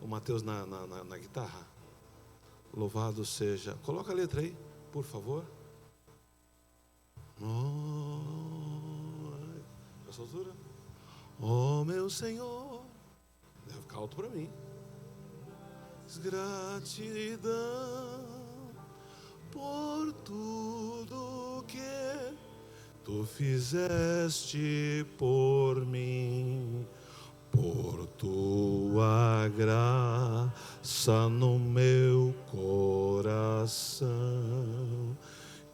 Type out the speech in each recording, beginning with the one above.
Mateus na guitarra. Louvado seja. Coloca a letra aí, por favor. Essa altura. Oh, meu Senhor. Deve ficar alto para mim. Gratidão por tudo que tu fizeste por mim, por tua graça no meu coração,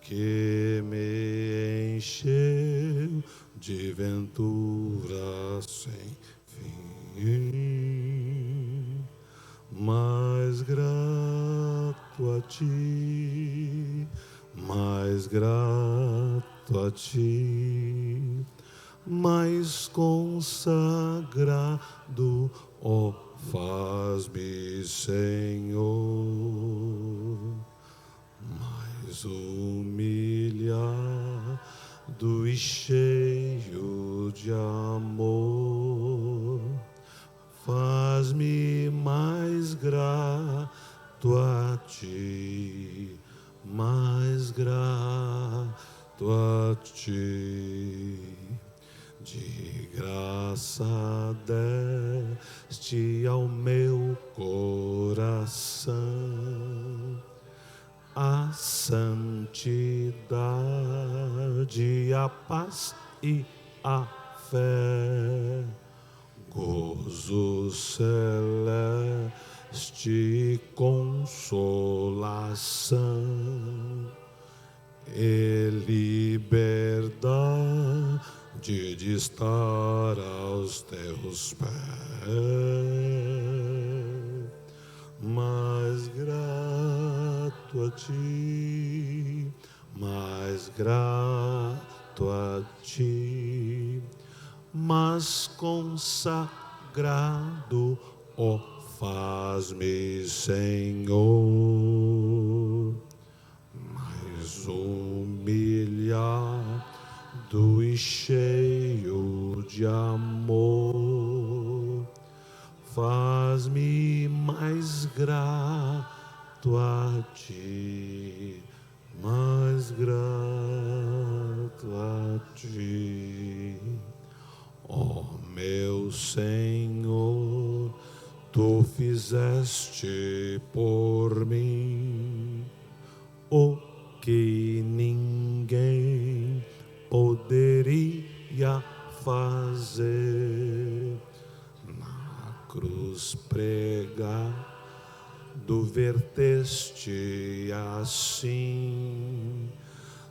que me encheu de ventura sem fim. Mais grato a ti, mais grato a ti, mais consagrado, ó, faz-me, Senhor, mais humilhado e cheio de amor. Faz-me mais grato a ti, mais grato a ti. De graça deste ao meu coração a santidade, a paz e a fé. Gozo celeste, consolação e liberdade de estar aos teus pés. Mais grato a ti, mais grato a ti, mas consagrado, ó, faz-me, Senhor, mais humilhado e cheio de amor. Faz-me mais grato a ti, mais grato a ti. Ó, meu Senhor, tu fizeste por mim o que ninguém poderia fazer. Na cruz pregado verteste assim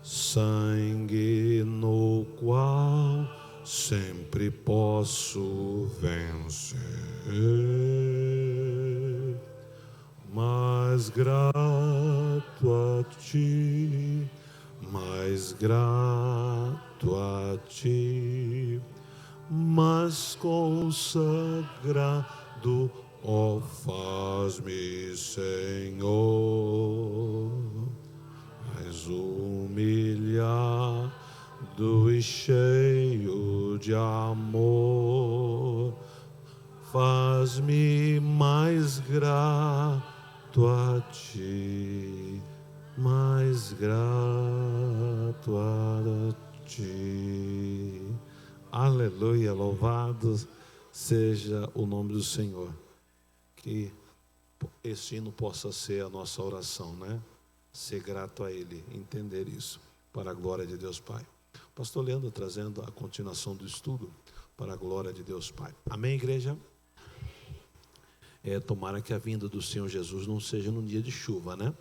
sangue no qual sempre posso vencer. Mais grato a ti, mais grato a ti, mas consagrado, ó, faz-me, Senhor, mais humilhado e cheio de amor. Faz-me mais grato a ti, mais grato a ti. Aleluia, louvado seja o nome do Senhor. Que esse hino possa ser a nossa oração, né? Ser grato a Ele, entender isso, para a glória de Deus Pai. Pastor Leandro trazendo a continuação do estudo para a glória de Deus Pai. Amém, igreja? Tomara que a vinda do Senhor Jesus não seja num dia de chuva, né?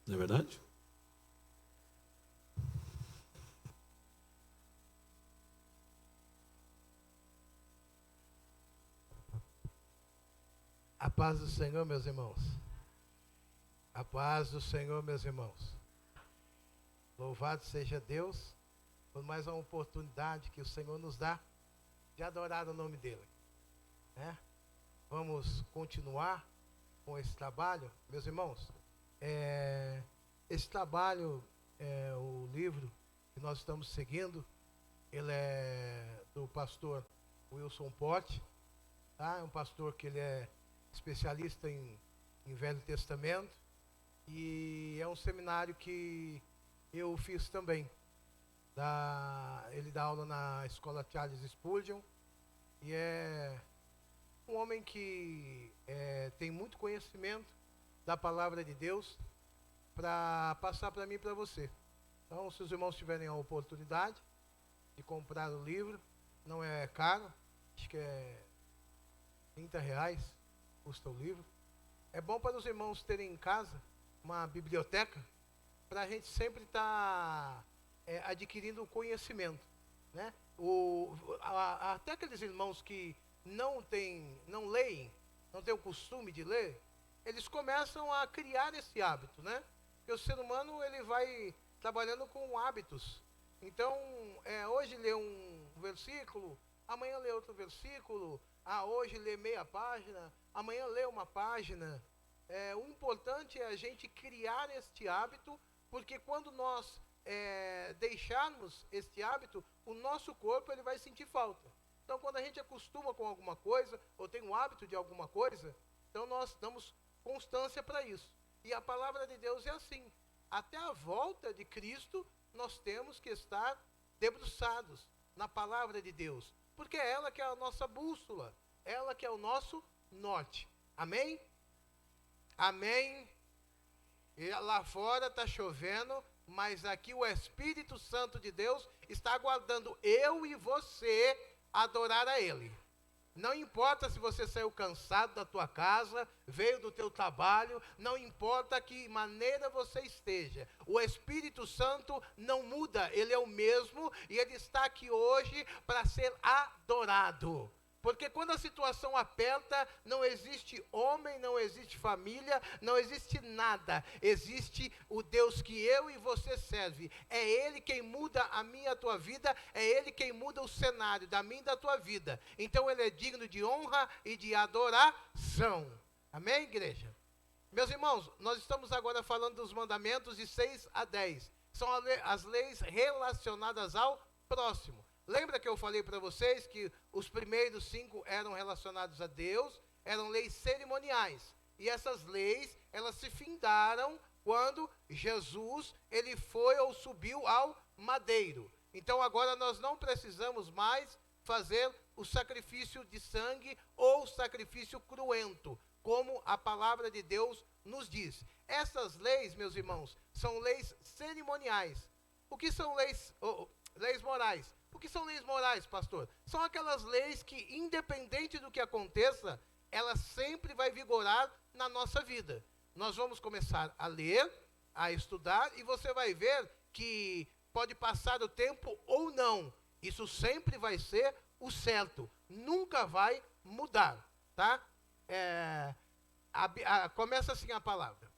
Não é verdade? A paz do Senhor, meus irmãos. A paz do Senhor, meus irmãos. Louvado seja Deus por mais uma oportunidade que o Senhor nos dá de adorar o nome dEle. Vamos continuar com esse trabalho, meus irmãos. Esse trabalho, o livro que nós estamos seguindo, ele é do pastor Wilson Pote, tá? É um pastor que ele é especialista em Velho Testamento, e é um seminário que eu fiz também. Ele dá aula na escola Charles Spurgeon, e é um homem que tem muito conhecimento da palavra de Deus para passar para mim e para você. Então, se os irmãos tiverem a oportunidade de comprar o livro, não é caro, acho que é R$30 custa o livro. É bom para os irmãos terem em casa uma biblioteca, para a gente sempre estar adquirindo conhecimento, né? Até aqueles irmãos que não leem, não têm o costume de ler, eles começam a criar esse hábito, né? Porque o ser humano, ele vai trabalhando com hábitos. Então, hoje lê um versículo, amanhã lê outro versículo, hoje lê meia página, amanhã lê uma página. O importante é a gente criar este hábito, porque quando nós deixarmos este hábito, o nosso corpo ele vai sentir falta. Então, quando a gente acostuma com alguma coisa, ou tem um hábito de alguma coisa, então nós damos constância para isso. E a palavra de Deus é assim. Até a volta de Cristo, nós temos que estar debruçados na palavra de Deus, porque é ela que é a nossa bússola, ela que é o nosso norte. Amém? Amém? E lá fora está chovendo, mas aqui o Espírito Santo de Deus está aguardando eu e você adorar a Ele. Não importa se você saiu cansado da tua casa, veio do teu trabalho, não importa que maneira você esteja. O Espírito Santo não muda, Ele é o mesmo e Ele está aqui hoje para ser adorado. Porque quando a situação aperta, não existe homem, não existe família, não existe nada. Existe o Deus que eu e você serve. É Ele quem muda a minha e a tua vida, é Ele quem muda o cenário da minha e da tua vida. Então Ele é digno de honra e de adoração. Amém, igreja? Meus irmãos, nós estamos agora falando dos mandamentos de 6 a 10. São as leis relacionadas ao próximo. Lembra que eu falei para vocês que os primeiros 5 eram relacionados a Deus, eram leis cerimoniais. E essas leis, elas se findaram quando Jesus, ele foi ou subiu ao madeiro. Então agora nós não precisamos mais fazer o sacrifício de sangue ou sacrifício cruento, como a palavra de Deus nos diz. Essas leis, meus irmãos, são leis cerimoniais. O que são leis morais? O que são leis morais, pastor? São aquelas leis que, independente do que aconteça, ela sempre vai vigorar na nossa vida. Nós vamos começar a ler, a estudar, e você vai ver que pode passar o tempo ou não. Isso sempre vai ser o certo. Nunca vai mudar, tá? Começa assim a palavra.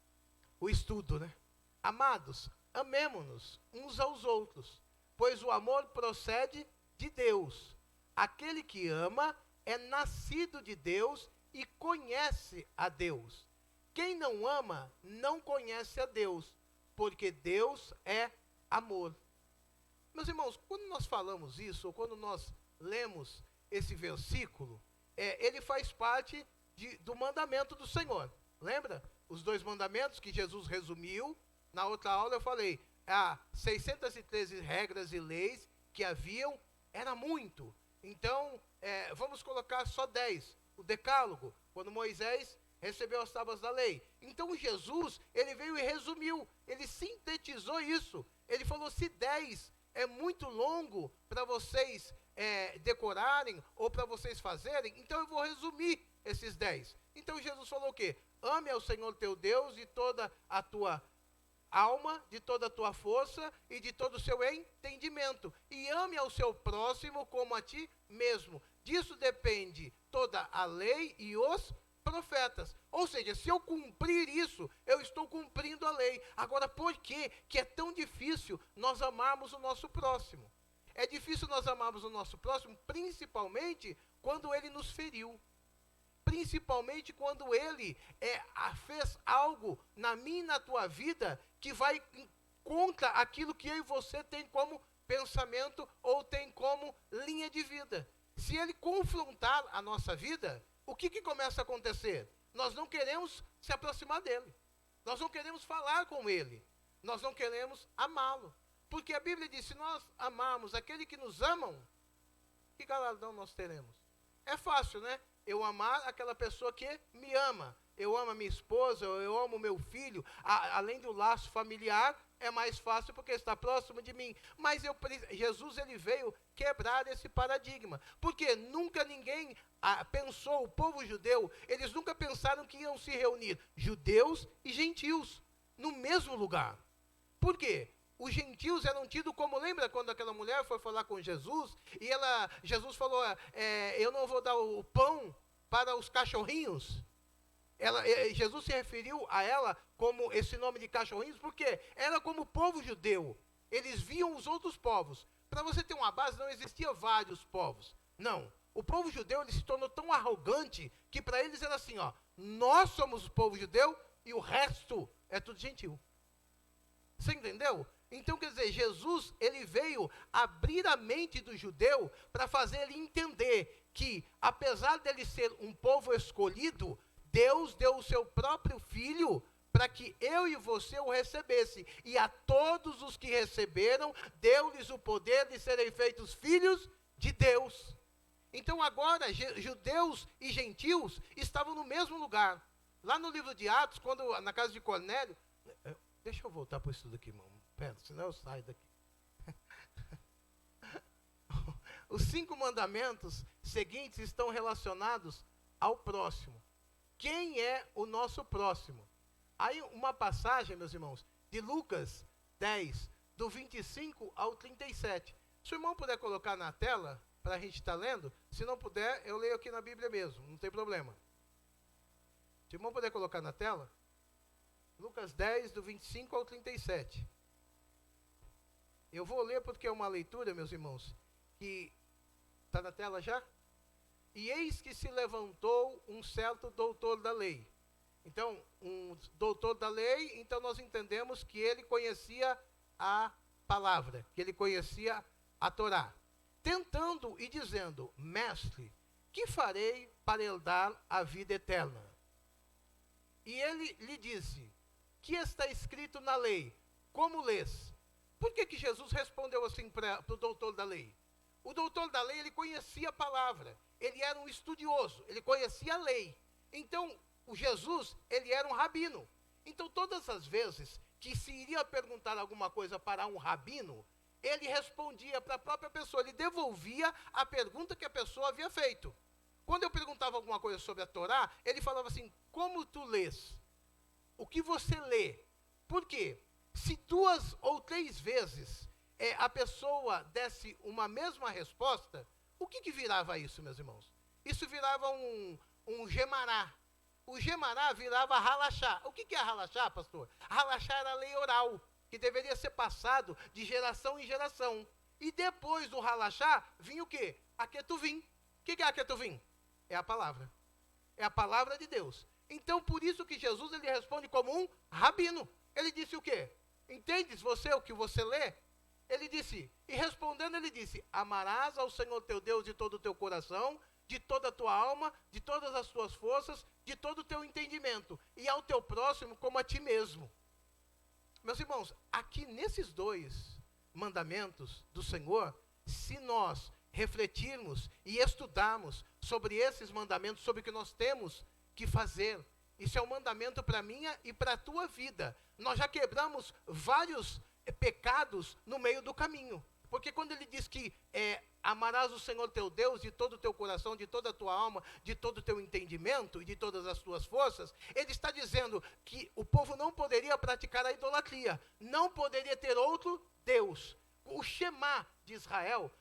O estudo, né? Amados, amemo-nos uns aos outros, pois o amor procede de Deus. Aquele que ama é nascido de Deus e conhece a Deus. Quem não ama não conhece a Deus, porque Deus é amor. Meus irmãos, quando nós falamos isso, ou quando nós lemos esse versículo, ele faz parte do mandamento do Senhor. Lembra? Os 2 mandamentos que Jesus resumiu. Na outra aula eu falei, 613 regras e leis que haviam, era muito. Então, vamos colocar só 10. O decálogo, quando Moisés recebeu as tábuas da lei. Então Jesus, ele veio e resumiu, ele sintetizou isso. Ele falou, se 10 é muito longo para vocês decorarem ou para vocês fazerem, então eu vou resumir esses 10. Então Jesus falou o quê? Ame ao Senhor teu Deus de toda a tua alma, de toda a tua força e de todo o seu entendimento. E ame ao seu próximo como a ti mesmo. Disso depende toda a lei e os profetas. Ou seja, se eu cumprir isso, eu estou cumprindo a lei. Agora, por que é tão difícil nós amarmos o nosso próximo? É difícil nós amarmos o nosso próximo, principalmente quando ele nos feriu. Principalmente quando ele fez algo na minha e na tua vida que vai contra aquilo que eu e você tem como pensamento ou tem como linha de vida. Se ele confrontar a nossa vida, o que começa a acontecer? nós não queremos se aproximar dele. Nós não queremos falar com ele. Nós não queremos amá-lo. Porque a Bíblia diz, se nós amarmos aquele que nos amam, que galardão nós teremos? É fácil, né? Eu amar aquela pessoa que me ama. Eu amo a minha esposa, eu amo o meu filho. Além do laço familiar, é mais fácil porque está próximo de mim. Mas Jesus ele veio quebrar esse paradigma. Porque nunca ninguém pensou, o povo judeu, eles nunca pensaram que iam se reunir judeus e gentios no mesmo lugar. Por quê? Os gentios eram tidos como, lembra quando aquela mulher foi falar com Jesus, e Jesus falou, eu não vou dar o pão para os cachorrinhos. Jesus se referiu a ela como esse nome de cachorrinhos, porque era como o povo judeu. Eles viam os outros povos. Para você ter uma base, não existia vários povos. Não. O povo judeu ele se tornou tão arrogante que para eles era assim, nós somos o povo judeu e o resto é tudo gentil. Você entendeu? Então, quer dizer, Jesus, ele veio abrir a mente do judeu para fazer ele entender que, apesar dele ser um povo escolhido, Deus deu o seu próprio Filho para que eu e você o recebesse. E a todos os que receberam, deu-lhes o poder de serem feitos filhos de Deus. Então, agora, judeus e gentios estavam no mesmo lugar. Lá no livro de Atos, quando na casa de Cornélio... Deixa eu voltar para o estudo aqui, irmão. Pera, senão eu saio daqui. Os 5 mandamentos seguintes estão relacionados ao próximo. Quem é o nosso próximo? Aí uma passagem, meus irmãos, de Lucas 10, do 25 ao 37. Se o irmão puder colocar na tela, para a gente estar lendo, se não puder, eu leio aqui na Bíblia mesmo, não tem problema. Se o irmão puder colocar na tela, Lucas 10, do 25 ao 37. Eu vou ler porque é uma leitura, meus irmãos, que está na tela já? E eis que se levantou um certo doutor da lei. Então, um doutor da lei, então nós entendemos que ele conhecia a palavra, que ele conhecia a Torá. Tentando e dizendo, mestre, que farei para herdar a vida eterna? E ele lhe disse, que está escrito na lei? Como lês? Por que Jesus respondeu assim para o doutor da lei? O doutor da lei, ele conhecia a palavra. Ele era um estudioso, ele conhecia a lei. Então, o Jesus, ele era um rabino. Então, todas as vezes que se iria perguntar alguma coisa para um rabino, ele respondia para a própria pessoa, ele devolvia a pergunta que a pessoa havia feito. Quando eu perguntava alguma coisa sobre a Torá, ele falava assim, como tu lês? O que você lê? Por quê? Se 2 ou 3 vezes a pessoa desse uma mesma resposta, o que virava isso, meus irmãos? Isso virava um gemará. O gemará virava halachá. O que é halachá, pastor? Halachá era a lei oral, que deveria ser passado de geração em geração. E depois do halachá, vinha o quê? A ketuvim. O que é a ketuvim? É a palavra. É a palavra de Deus. Então, por isso que Jesus ele responde como um rabino. Ele disse o quê? Entendes você o que você lê? Ele disse, e respondendo ele disse, amarás ao Senhor teu Deus de todo o teu coração, de toda a tua alma, de todas as tuas forças, de todo o teu entendimento, e ao teu próximo como a ti mesmo. Meus irmãos, aqui nesses 2 mandamentos do Senhor, se nós refletirmos e estudarmos sobre esses mandamentos, sobre o que nós temos que fazer, isso é um mandamento para a minha e para a tua vida. Nós já quebramos vários pecados no meio do caminho. Porque quando ele diz que amarás o Senhor teu Deus de todo o teu coração, de toda a tua alma, de todo o teu entendimento e de todas as tuas forças, ele está dizendo que o povo não poderia praticar a idolatria, não poderia ter outro Deus. O Shema de Israel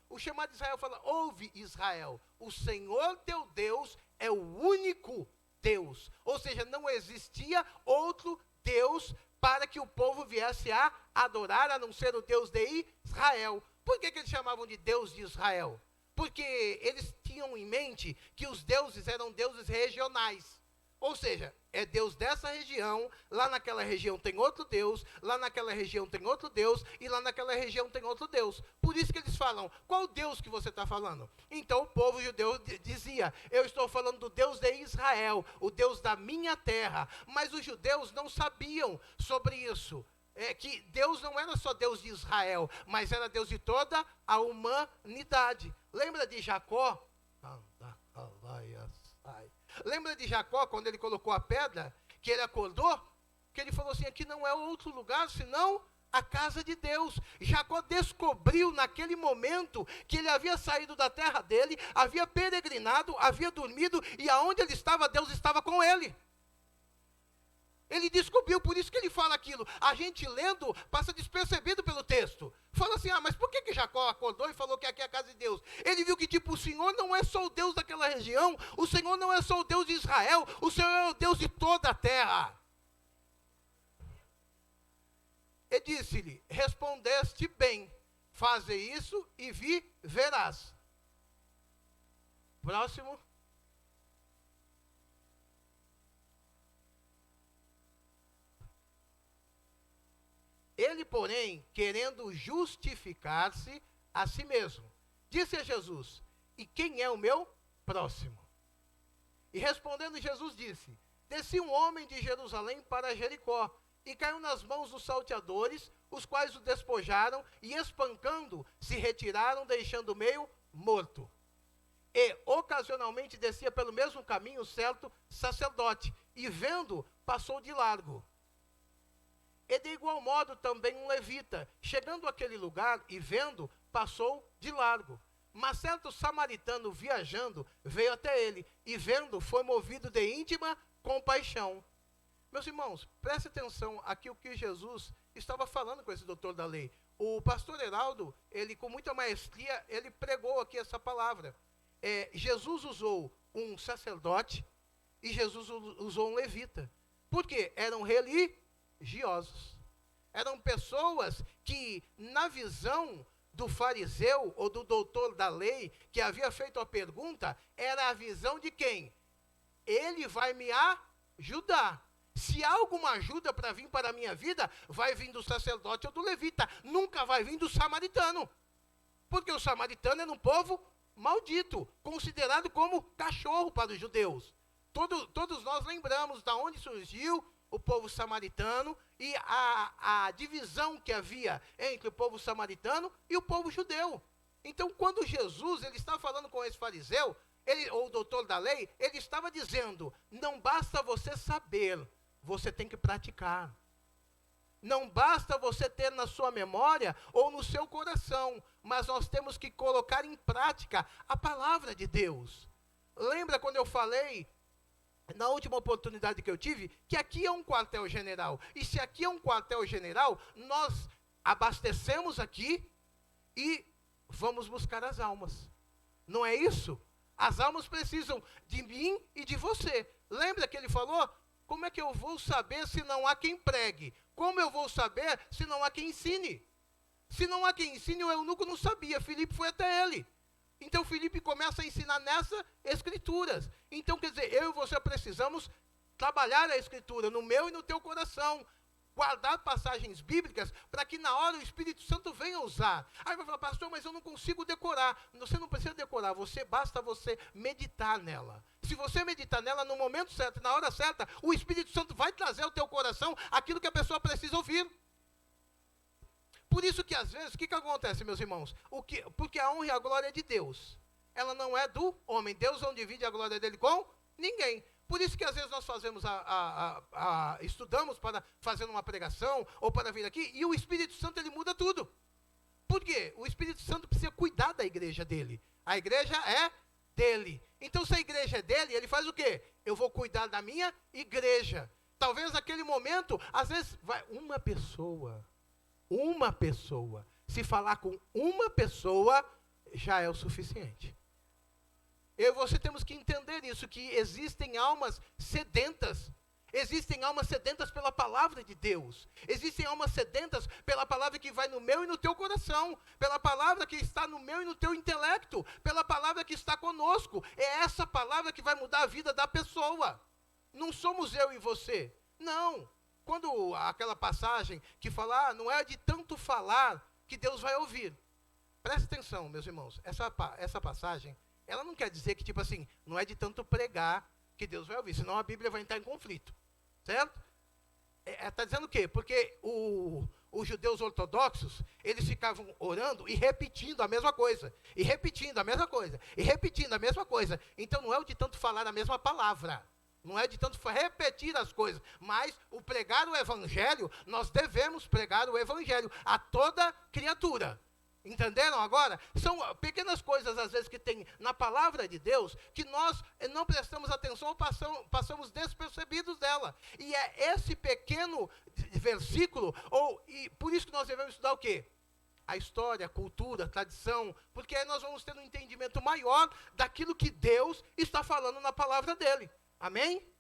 fala, ouve Israel, o Senhor teu Deus é o único Deus. Ou seja, não existia outro Deus para que o povo viesse a adorar, a não ser o Deus de Israel. Por que eles chamavam de Deus de Israel? Porque eles tinham em mente que os deuses eram deuses regionais. Ou seja, é Deus dessa região, lá naquela região tem outro Deus, lá naquela região tem outro Deus, e lá naquela região tem outro Deus. Por isso que eles falam, qual Deus que você está falando? Então o povo judeu dizia, eu estou falando do Deus de Israel, o Deus da minha terra. Mas os judeus não sabiam sobre isso. Que Deus não era só Deus de Israel, mas era Deus de toda a humanidade. Lembra de Jacó? Lembra de Jacó, quando ele colocou a pedra, que ele acordou? Que ele falou assim, aqui não é outro lugar, senão a casa de Deus. Jacó descobriu naquele momento que ele havia saído da terra dele, havia peregrinado, havia dormido, e aonde ele estava, Deus estava com ele. Ele descobriu, por isso que ele fala aquilo. A gente lendo, passa despercebido pelo texto. Fala assim, mas por que Jacó acordou e falou que aqui é a casa de Deus? Ele viu que o Senhor não é só o Deus daquela região, o Senhor não é só o Deus de Israel, o Senhor é o Deus de toda a terra. E disse-lhe, respondeste bem, faze isso e verás. Próximo. Ele, porém, querendo justificar-se a si mesmo, disse a Jesus, e quem é o meu próximo? E respondendo Jesus disse, descia um homem de Jerusalém para Jericó, e caiu nas mãos dos salteadores, os quais o despojaram, e espancando, se retiraram, deixando o meio morto. E, ocasionalmente, descia pelo mesmo caminho certo sacerdote, e vendo, passou de largo. E de igual modo também um levita, chegando àquele lugar e vendo, passou de largo. Mas certo samaritano viajando, veio até ele, e vendo, foi movido de íntima compaixão. Meus irmãos, preste atenção aqui o que Jesus estava falando com esse doutor da lei. O pastor Heraldo, ele com muita maestria, ele pregou aqui essa palavra. Jesus usou um sacerdote e Jesus usou um levita. Por quê? Eram religiosos. Eram pessoas que, na visão do fariseu ou do doutor da lei, que havia feito a pergunta, era a visão de quem? Ele vai me ajudar. Se há alguma ajuda para vir para a minha vida, vai vir do sacerdote ou do levita. Nunca vai vir do samaritano. Porque o samaritano era um povo maldito, considerado como cachorro para os judeus. Todos nós lembramos de onde surgiu o povo samaritano e a divisão que havia entre o povo samaritano e o povo judeu. Então, quando Jesus ele está falando com esse fariseu, ou o doutor da lei, ele estava dizendo, não basta você saber, você tem que praticar. Não basta você ter na sua memória ou no seu coração, mas nós temos que colocar em prática a palavra de Deus. Lembra quando eu falei, na última oportunidade que eu tive, que aqui é um quartel-general. E se aqui é um quartel-general, nós abastecemos aqui e vamos buscar as almas. Não é isso? As almas precisam de mim e de você. Lembra que ele falou? Como é que eu vou saber se não há quem pregue? Como eu vou saber se não há quem ensine? Se não há quem ensine, o eunuco não sabia. Filipe foi até ele. Então, Filipe começa a ensinar nessas escrituras. Então, quer dizer, eu e você precisamos trabalhar a escritura no meu e no teu coração. Guardar passagens bíblicas para que na hora o Espírito Santo venha usar. Aí vai falar, pastor, mas eu não consigo decorar. Você não precisa decorar, basta você meditar nela. Se você meditar nela no momento certo, na hora certa, o Espírito Santo vai trazer ao teu coração aquilo que a pessoa precisa ouvir. Por isso que às vezes, o que acontece, meus irmãos? Porque a honra e a glória é de Deus. Ela não é do homem. Deus não divide a glória dele com ninguém. Por isso que às vezes nós fazemos estudamos para fazer uma pregação ou para vir aqui, e o Espírito Santo ele muda tudo. Por quê? O Espírito Santo precisa cuidar da igreja dele. A igreja é dele. Então, se a igreja é dele, ele faz o quê? Eu vou cuidar da minha igreja. Talvez naquele momento, às vezes, vai uma pessoa, se falar com uma pessoa, já é o suficiente. Eu e você temos que entender isso, que existem almas sedentas. Existem almas sedentas pela palavra de Deus. Existem almas sedentas pela palavra que vai no meu e no teu coração. Pela palavra que está no meu e no teu intelecto. Pela palavra que está conosco. É essa palavra que vai mudar a vida da pessoa. Não somos eu e você. Não. Quando aquela passagem que fala, não é de tanto falar que Deus vai ouvir. Presta atenção, meus irmãos. Essa passagem, ela não quer dizer que, tipo assim, não é de tanto pregar que Deus vai ouvir. Senão a Bíblia vai entrar em conflito. Certo? Está dizendo o quê? Porque os judeus ortodoxos, eles ficavam orando e repetindo a mesma coisa. E repetindo a mesma coisa. E repetindo a mesma coisa. Então não é o de tanto falar a mesma palavra. Não é de tanto repetir as coisas. Mas o pregar o evangelho, nós devemos pregar o evangelho a toda criatura. Entenderam agora? São pequenas coisas, às vezes, que tem na palavra de Deus, que nós não prestamos atenção ou passamos despercebidos dela. E é esse pequeno versículo, e por isso que nós devemos estudar o quê? A história, a cultura, a tradição, porque aí nós vamos ter um entendimento maior daquilo que Deus está falando na palavra dele. Amém?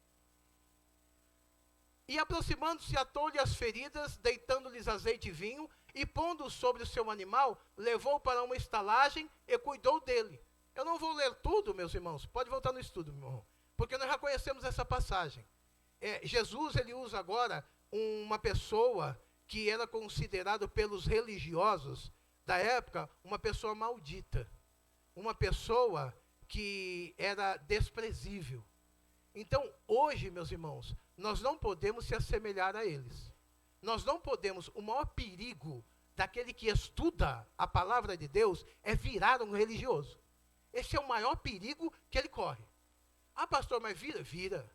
E aproximando-se, atou-lhe as feridas, deitando-lhes azeite e vinho, e pondo sobre o seu animal, levou para uma estalagem e cuidou dele. Eu não vou ler tudo, meus irmãos. Pode voltar no estudo, meu irmão. Porque nós já conhecemos essa passagem. Jesus, ele usa agora uma pessoa que era considerado pelos religiosos da época uma pessoa maldita. Uma pessoa que era desprezível. Então, hoje, meus irmãos, nós não podemos se assemelhar a eles. Nós não podemos, o maior perigo daquele que estuda a palavra de Deus é virar um religioso. Esse é o maior perigo que ele corre. Ah, pastor, mas vira.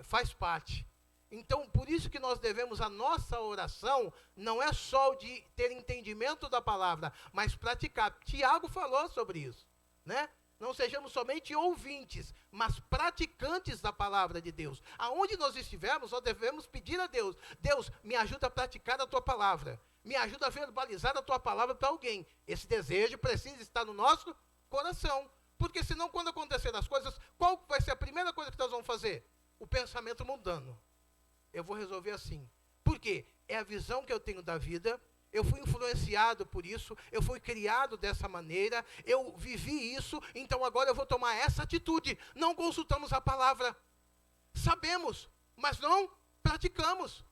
Faz parte. Então, por isso que nós devemos, a nossa oração, não é só de ter entendimento da palavra, mas praticar. Tiago falou sobre isso, né? Não sejamos somente ouvintes, mas praticantes da palavra de Deus. Aonde nós estivermos, nós devemos pedir a Deus. Deus, me ajuda a praticar a tua palavra. Me ajuda a verbalizar a tua palavra para alguém. Esse desejo precisa estar no nosso coração. Porque senão, quando acontecer as coisas, qual vai ser a primeira coisa que nós vamos fazer? O pensamento mundano. Eu vou resolver assim. Por quê? É a visão que eu tenho da vida. Eu fui influenciado por isso, eu fui criado dessa maneira, eu vivi isso, então agora eu vou tomar essa atitude. Não consultamos a palavra. Sabemos, mas não praticamos.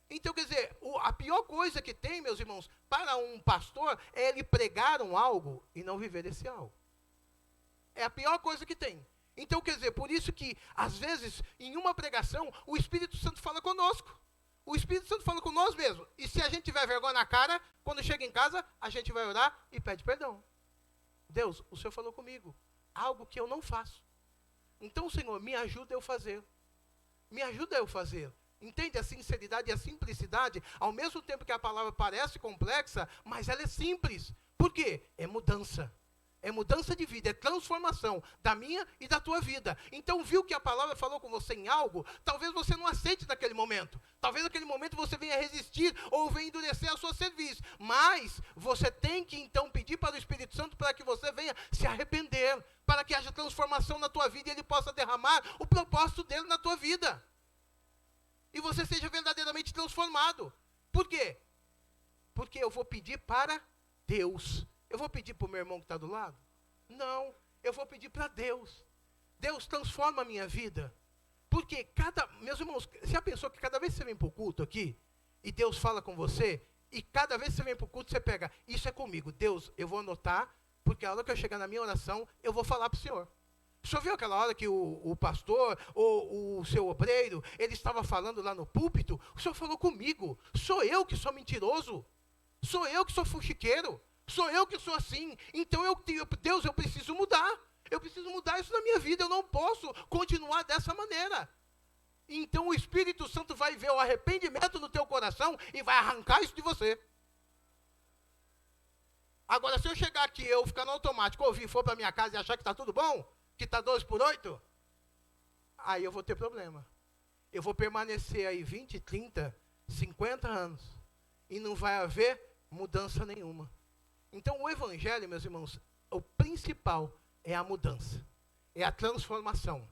Então, quer dizer, a pior coisa que tem, meus irmãos, para um pastor, é ele pregar algo e não viver esse algo. É a pior coisa que tem. Então, quer dizer, por isso que, às vezes, em uma pregação, o Espírito Santo fala conosco. O Espírito Santo fala com nós mesmos. E se a gente tiver vergonha na cara, quando chega em casa, a gente vai orar e pede perdão. Deus, o Senhor falou comigo. Algo que eu não faço. Então, Senhor, me ajuda eu fazer. Me ajuda eu fazer. Entende a sinceridade e a simplicidade? Ao mesmo tempo que a palavra parece complexa, mas ela é simples. Por quê? É mudança. É mudança de vida, é transformação da minha e da tua vida. Então, viu que a palavra falou com você em algo? Talvez você não aceite naquele momento. Talvez naquele momento você venha resistir ou venha endurecer a sua serviço. Mas você tem que, então, pedir para o Espírito Santo para que você venha se arrepender, para que haja transformação na tua vida e ele possa derramar o propósito dele na tua vida. E você seja verdadeiramente transformado. Por quê? Porque eu vou pedir para Deus. Eu vou pedir para o meu irmão que está do lado? Não, eu vou pedir para Deus. Deus transforma a minha vida. Porque meus irmãos, já pensou que cada vez que você vem para o culto aqui, e Deus fala com você, e cada vez que você vem para o culto, você pega, isso é comigo, Deus, eu vou anotar, porque a hora que eu chegar na minha oração, eu vou falar para o Senhor. O senhor viu aquela hora que o pastor, ou o seu obreiro, ele estava falando lá no púlpito? O senhor falou comigo, sou eu que sou mentiroso, sou eu que sou fuxiqueiro, sou eu que sou assim, então Deus, eu preciso mudar. Eu preciso mudar isso na minha vida, eu não posso continuar dessa maneira. Então o Espírito Santo vai ver o arrependimento no teu coração e vai arrancar isso de você. Agora, se eu chegar aqui, eu ficar no automático, ouvir, for para minha casa e achar que está tudo bom, que está 12 por 8, aí eu vou ter problema. Eu vou permanecer aí 20, 30, 50 anos e não vai haver mudança nenhuma. Então, o Evangelho, meus irmãos, o principal é a mudança, é a transformação.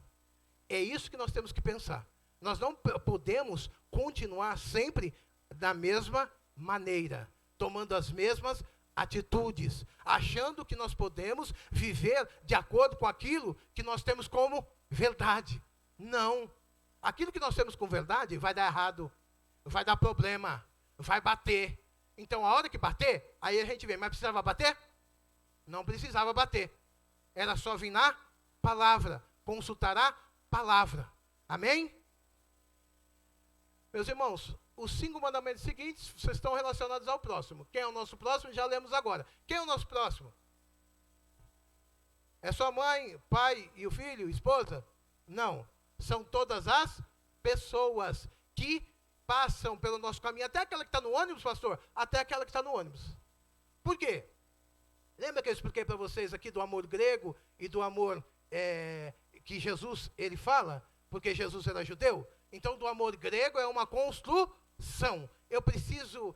É isso que nós temos que pensar. Nós não podemos continuar sempre da mesma maneira, tomando as mesmas atitudes, achando que nós podemos viver de acordo com aquilo que nós temos como verdade. Não. Aquilo que nós temos com verdade vai dar errado, vai dar problema, vai bater. Então, a hora que bater, aí a gente vê, mas precisava bater? Não precisava bater. Era só vir na palavra, consultar a palavra. Amém? Meus irmãos, os 5 mandamentos seguintes vocês estão relacionados ao próximo. Quem é o nosso próximo? Já lemos agora. Quem é o nosso próximo? É sua mãe, pai e o filho, esposa? Não. São todas as pessoas que passam pelo nosso caminho. Até aquela que está no ônibus, pastor? Até aquela que está no ônibus. Por quê? Lembra que eu expliquei para vocês aqui do amor grego e do amor que Jesus, ele fala? Porque Jesus era judeu? Então, do amor grego é uma construção. Eu preciso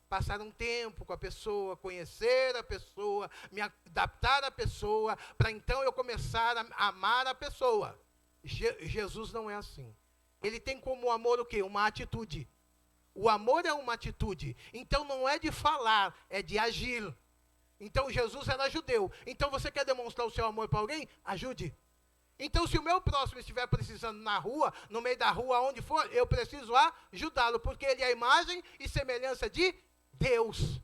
passar um tempo com a pessoa, conhecer a pessoa, me adaptar à pessoa, para então eu começar a amar a pessoa. Jesus não é assim. Ele tem como amor o quê? Uma atitude. O amor é uma atitude. Então não é de falar, é de agir. Então Jesus era judeu. Então você quer demonstrar o seu amor para alguém? Ajude. Então se o meu próximo estiver precisando na rua, no meio da rua, onde for, eu preciso ajudá-lo, porque ele é a imagem e semelhança de Deus.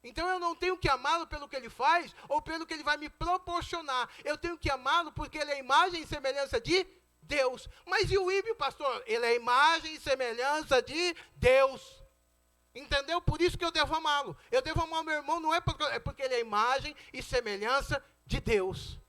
Então eu não tenho que amá-lo pelo que ele faz ou pelo que ele vai me proporcionar. Eu tenho que amá-lo porque ele é a imagem e semelhança de Deus. Mas e o ímpio, pastor? Ele é a imagem e semelhança de Deus. Entendeu? Por isso que eu devo amá-lo. Eu devo amar o meu irmão, não é porque ele é a imagem e semelhança de Deus.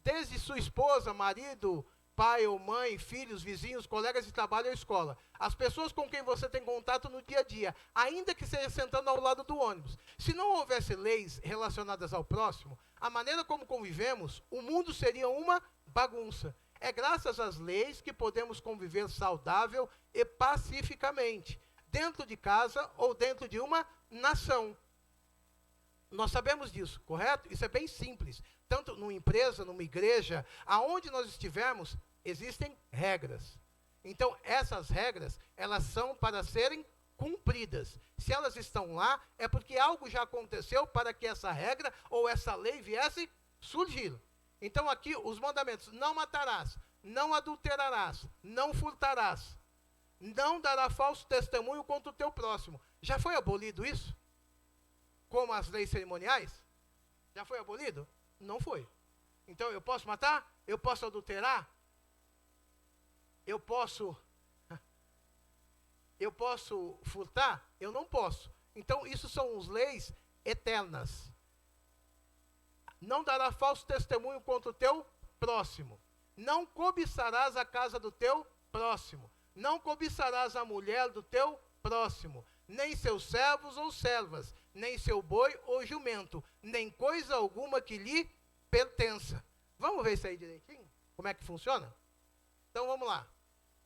Desde sua esposa, marido, pai ou mãe, filhos, vizinhos, colegas de trabalho ou escola. As pessoas com quem você tem contato no dia a dia, ainda que seja sentando ao lado do ônibus. Se não houvesse leis relacionadas ao próximo, a maneira como convivemos, o mundo seria uma bagunça. É graças às leis que podemos conviver saudável e pacificamente, dentro de casa ou dentro de uma nação. Nós sabemos disso, correto? Isso é bem simples. Tanto numa empresa, numa igreja, aonde nós estivermos, existem regras. Então, essas regras, elas são para serem cumpridas. Se elas estão lá, é porque algo já aconteceu para que essa regra ou essa lei viesse surgir. Então, aqui, os mandamentos: não matarás, não adulterarás, não furtarás, não dará falso testemunho contra o teu próximo. Já foi abolido isso? Como as leis cerimoniais? Já foi abolido? Não foi. Então, eu posso matar? Eu posso adulterar? Eu posso furtar? Eu não posso. Então, isso são as leis eternas. Não dará falso testemunho contra o teu próximo. Não cobiçarás a casa do teu próximo. Não cobiçarás a mulher do teu próximo, nem seus servos ou servas, nem seu boi ou jumento, nem coisa alguma que lhe pertença. Vamos ver isso aí direitinho? Como é que funciona? Então vamos lá.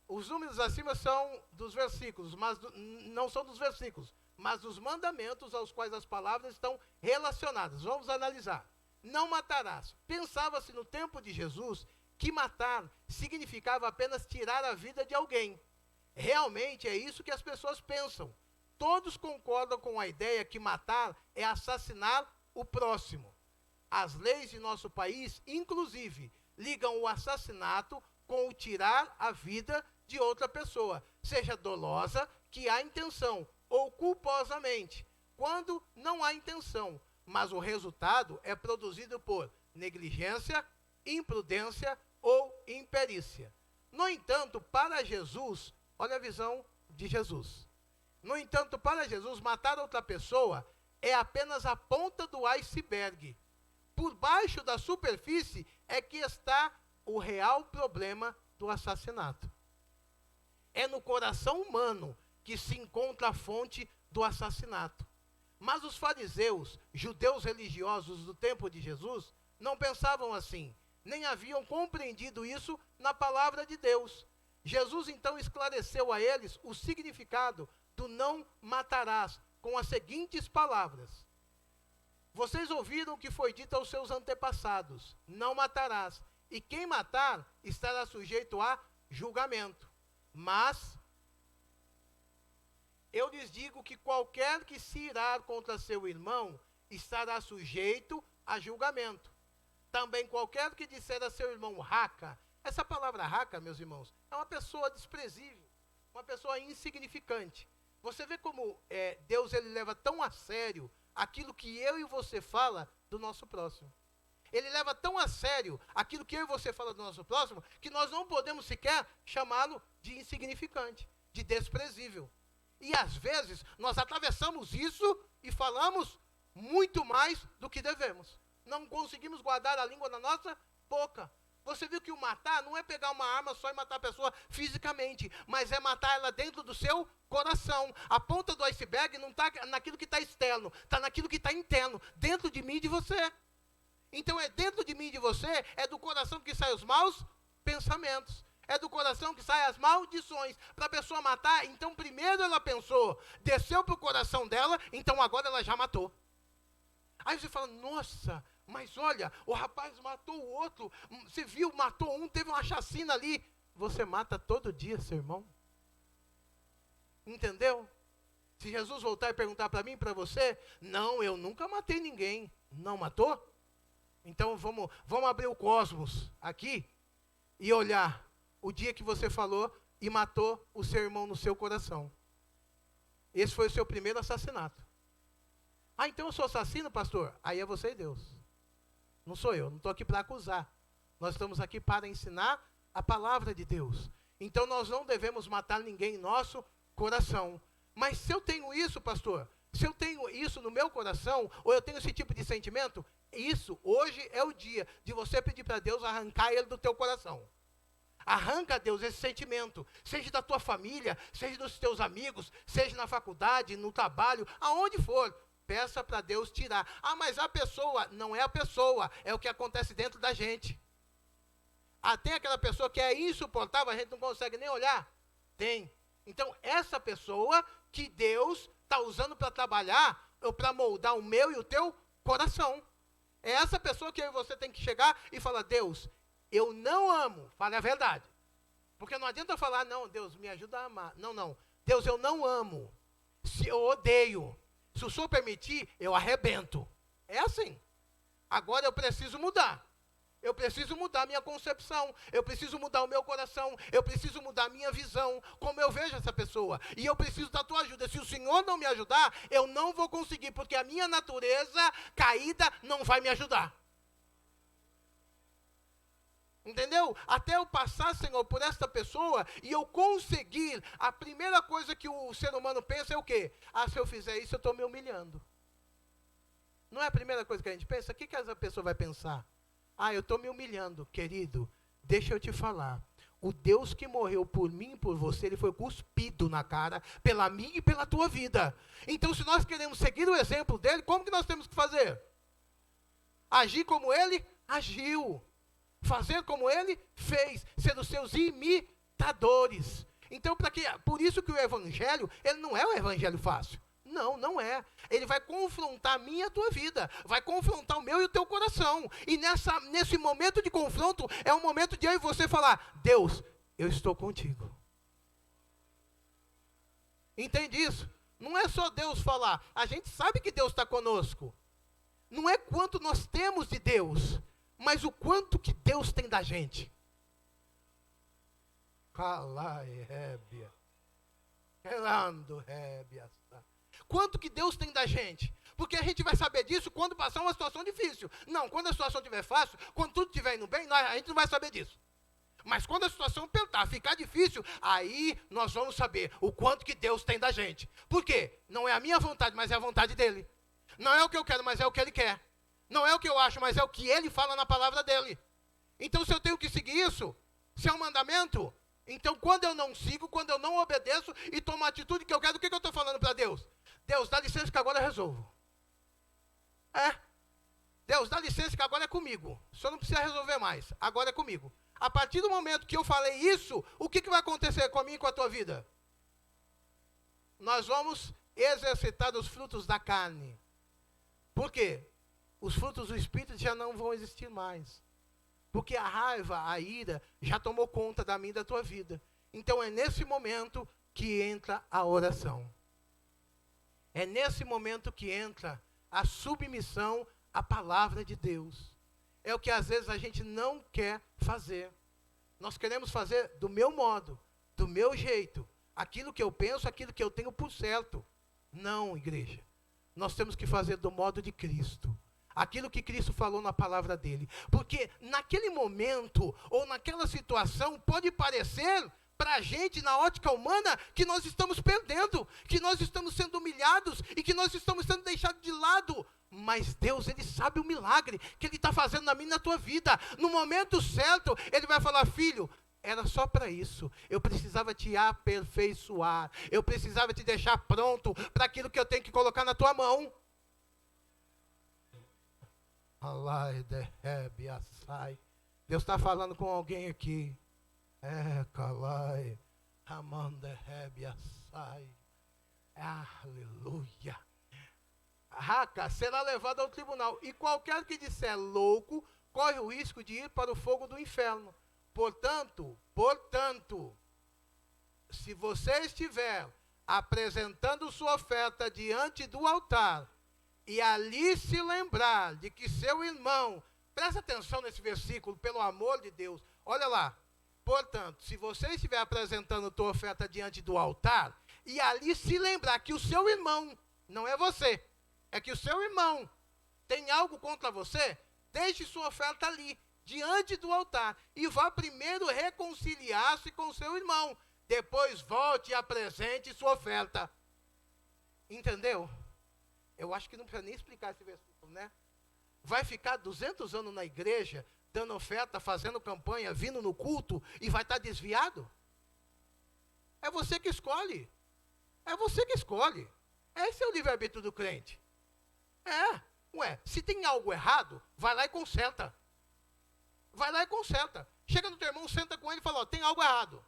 Os números acima são dos versículos, mas não são dos versículos, mas dos mandamentos aos quais as palavras estão relacionadas. Vamos analisar. Não matarás. Pensava-se no tempo de Jesus que matar significava apenas tirar a vida de alguém. Realmente é isso que as pessoas pensam. Todos concordam com a ideia que matar é assassinar o próximo. As leis de nosso país, inclusive, ligam o assassinato com o tirar a vida de outra pessoa, seja dolosa, que há intenção, ou culposamente, quando não há intenção, mas o resultado é produzido por negligência, imprudência ou imperícia. No entanto, para Jesus, olha a visão de Jesus. No entanto, para Jesus, matar outra pessoa é apenas a ponta do iceberg. Por baixo da superfície é que está o real problema do assassinato. É no coração humano que se encontra a fonte do assassinato. Mas os fariseus, judeus religiosos do tempo de Jesus, não pensavam assim, nem haviam compreendido isso na palavra de Deus. Jesus então esclareceu a eles o significado do não matarás, com as seguintes palavras: vocês ouviram o que foi dito aos seus antepassados, não matarás, e quem matar estará sujeito a julgamento. Mas eu lhes digo que qualquer que se irar contra seu irmão estará sujeito a julgamento. Também qualquer que disser a seu irmão raca, essa palavra raca, meus irmãos, é uma pessoa desprezível, uma pessoa insignificante. Você vê como Deus ele leva tão a sério aquilo que eu e você fala do nosso próximo. Ele leva tão a sério aquilo que eu e você fala do nosso próximo, que nós não podemos sequer chamá-lo de insignificante, de desprezível. E às vezes nós atravessamos isso e falamos muito mais do que devemos. Não conseguimos guardar a língua na nossa boca. Você viu que o matar não é pegar uma arma só e matar a pessoa fisicamente, mas é matar ela dentro do seu coração. A ponta do iceberg não está naquilo que está externo, está naquilo que está interno, dentro de mim e de você. Então é dentro de mim e de você, é do coração que saem os maus pensamentos. É do coração que saem as maldições. Para a pessoa matar, então primeiro ela pensou, desceu para o coração dela, então agora ela já matou. Aí você fala, nossa, mas olha, o rapaz matou o outro, você viu, matou um, teve uma chacina ali. Você mata todo dia, seu irmão. Entendeu? Se Jesus voltar e perguntar para mim e para você, não, eu nunca matei ninguém. Não matou? Então vamos abrir o cosmos aqui e olhar o dia que você falou e matou o seu irmão no seu coração. Esse foi o seu primeiro assassinato. Ah, então eu sou assassino, pastor? Aí é você e Deus. Não sou eu, não estou aqui para acusar. Nós estamos aqui para ensinar a palavra de Deus. Então nós não devemos matar ninguém em nosso coração. Mas se eu tenho isso, pastor, se eu tenho isso no meu coração, ou eu tenho esse tipo de sentimento, isso, hoje é o dia de você pedir para Deus arrancar ele do teu coração. Arranca, Deus, esse sentimento, seja da tua família, seja dos teus amigos, seja na faculdade, no trabalho, aonde for. Peça para Deus tirar. Ah, mas a pessoa, não é a pessoa, é o que acontece dentro da gente. Ah, tem aquela pessoa que é insuportável, a gente não consegue nem olhar? Tem. Então, essa pessoa que Deus está usando para trabalhar, ou para moldar o meu e o teu coração. É essa pessoa que eu e você tem que chegar e falar, Deus, eu não amo, fale a verdade. Porque não adianta falar, não, Deus, me ajuda a amar. Não. Deus, eu não amo. Se eu odeio. Se o Senhor permitir, eu arrebento. É assim. Agora eu preciso mudar. Eu preciso mudar a minha concepção. Eu preciso mudar o meu coração. Eu preciso mudar a minha visão. Como eu vejo essa pessoa. E eu preciso da tua ajuda. Se o Senhor não me ajudar, eu não vou conseguir. Porque a minha natureza caída não vai me ajudar. Entendeu? Até eu passar, Senhor, por esta pessoa e eu conseguir, a primeira coisa que o ser humano pensa é o quê? Ah, se eu fizer isso, eu estou me humilhando. Não é a primeira coisa que a gente pensa? O que essa pessoa vai pensar? Ah, eu estou me humilhando. Querido, deixa eu te falar. O Deus que morreu por mim e por você, ele foi cuspido na cara pela minha e pela tua vida. Então, se nós queremos seguir o exemplo dele, como que nós temos que fazer? Agir como ele agiu. Fazer como ele fez, ser os seus imitadores. Então, por isso que o evangelho, ele não é um evangelho fácil. Não é. Ele vai confrontar a minha e a tua vida, vai confrontar o meu e o teu coração. E nesse momento de confronto, é um momento de eu e você falar, Deus, eu estou contigo. Entende isso? Não é só Deus falar, a gente sabe que Deus está conosco. Não é quanto nós temos de Deus, mas o quanto que Deus tem da gente. Quanto que Deus tem da gente? Porque a gente vai saber disso quando passar uma situação difícil. Não, quando a situação estiver fácil, quando tudo estiver indo bem, a gente não vai saber disso. Mas quando a situação apertar, ficar difícil, aí nós vamos saber o quanto que Deus tem da gente. Por quê? Não é a minha vontade, mas é a vontade dele. Não é o que eu quero, mas é o que ele quer. Não é o que eu acho, mas é o que ele fala na palavra dele. Então, se eu tenho que seguir isso, se é um mandamento, então quando eu não sigo, quando eu não obedeço e tomo a atitude que eu quero, o que eu estou falando para Deus? Deus, dá licença que agora eu resolvo. Deus, dá licença que agora é comigo. O senhor não precisa resolver mais, agora é comigo. A partir do momento que eu falei isso, o que vai acontecer com a minha e com a tua vida? Nós vamos exercitar os frutos da carne. Por quê? Os frutos do Espírito já não vão existir mais. Porque a raiva, a ira, já tomou conta da minha e da tua vida. Então é nesse momento que entra a oração. É nesse momento que entra a submissão à palavra de Deus. é o que às vezes a gente não quer fazer. Nós queremos fazer do meu modo, do meu jeito, aquilo que eu penso, aquilo que eu tenho por certo. Não, igreja. Nós temos que fazer do modo de Cristo. Aquilo que Cristo falou na palavra dele. Porque naquele momento, ou naquela situação, pode parecer para a gente, na ótica humana, que nós estamos perdendo, que nós estamos sendo humilhados e que nós estamos sendo deixados de lado. Mas Deus, Ele sabe o milagre que Ele está fazendo na minha e na tua vida. No momento certo, Ele vai falar: filho, era só para isso. Eu precisava te aperfeiçoar. Eu precisava te deixar pronto para aquilo que eu tenho que colocar na tua mão. Deus está falando com alguém aqui. Aleluia. Raca será levado ao tribunal, e qualquer que disser louco corre o risco de ir para o fogo do inferno. Portanto, se você estiver apresentando sua oferta diante do altar e ali se lembrar de que seu irmão, presta atenção nesse versículo, pelo amor de Deus, olha lá. Portanto, se você estiver apresentando sua oferta diante do altar e ali se lembrar que o seu irmão, não é você, é que o seu irmão tem algo contra você, deixe sua oferta ali, diante do altar, e vá primeiro reconciliar-se com o seu irmão. Depois volte e apresente sua oferta. Entendeu? Eu acho que não precisa nem explicar esse versículo, né? Vai ficar 200 anos na igreja, dando oferta, fazendo campanha, vindo no culto, e vai estar desviado? É você que escolhe. É você que escolhe. Esse é o livre-arbítrio do crente. Se tem algo errado, vai lá e conserta. Vai lá e conserta. Chega no teu irmão, senta com ele e fala: tem algo errado.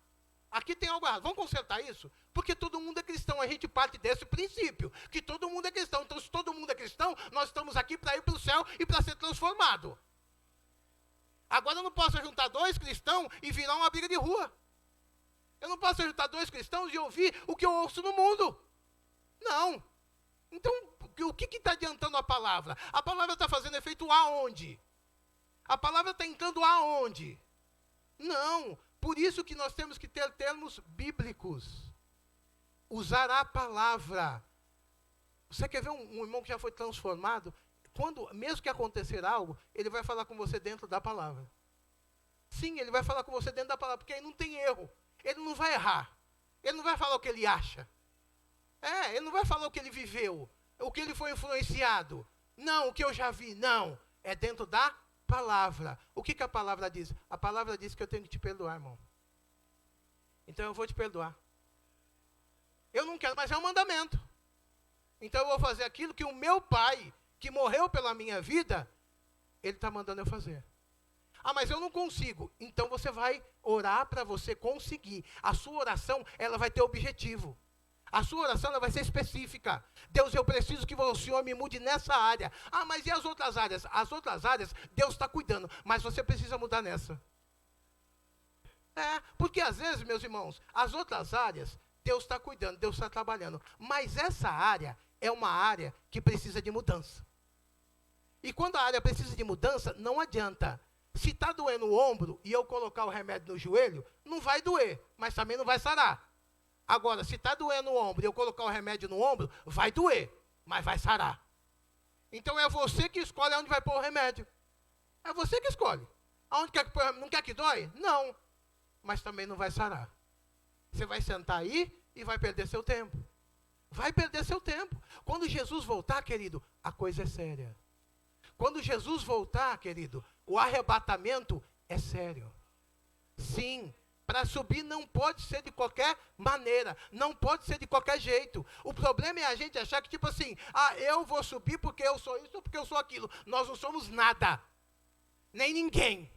Aqui tem algo errado. Vamos consertar isso? Porque todo mundo é cristão. A gente parte desse princípio, que todo mundo é cristão. Então, se todo mundo é cristão, nós estamos aqui para ir para o céu e para ser transformado. Agora eu não posso juntar dois cristãos e virar uma briga de rua. Eu não posso juntar dois cristãos e ouvir o que eu ouço no mundo. Não. Então, o que está adiantando a palavra? A palavra está fazendo efeito aonde? A palavra está entrando aonde? Não. Por isso que nós temos que ter termos bíblicos. Usar a palavra. Você quer ver um irmão que já foi transformado? Mesmo que acontecer algo, ele vai falar com você dentro da palavra. Sim, ele vai falar com você dentro da palavra, porque aí não tem erro. Ele não vai errar. Ele não vai falar o que ele acha. Ele não vai falar o que ele viveu, o que ele foi influenciado. Não, o que eu já vi, não. É dentro da palavra. O que a palavra diz? A palavra diz que eu tenho que te perdoar, irmão. Então eu vou te perdoar. Eu não quero, mas é um mandamento. Então eu vou fazer aquilo que o meu pai, que morreu pela minha vida, ele está mandando eu fazer. Mas eu não consigo. Então você vai orar para você conseguir. A sua oração, ela vai ter objetivo. A sua oração ela vai ser específica. Deus, eu preciso que o Senhor me mude nessa área. Mas e as outras áreas? As outras áreas, Deus está cuidando. Mas você precisa mudar nessa. Porque às vezes, meus irmãos, as outras áreas, Deus está cuidando, Deus está trabalhando. Mas essa área é uma área que precisa de mudança. E quando a área precisa de mudança, não adianta. Se está doendo o ombro e eu colocar o remédio no joelho, não vai doer, mas também não vai sarar. Agora, se está doendo o ombro e eu colocar o remédio no ombro, vai doer, mas vai sarar. Então é você que escolhe onde vai pôr o remédio. É você que escolhe. Aonde quer que pôr, não quer que dói? Não. Mas também não vai sarar. Você vai sentar aí e vai perder seu tempo. Vai perder seu tempo. Quando Jesus voltar, querido, a coisa é séria. Quando Jesus voltar, querido, o arrebatamento é sério. Sim. Para subir não pode ser de qualquer maneira, não pode ser de qualquer jeito. O problema é a gente achar que tipo assim, eu vou subir porque eu sou isso ou porque eu sou aquilo. Nós não somos nada, nem ninguém.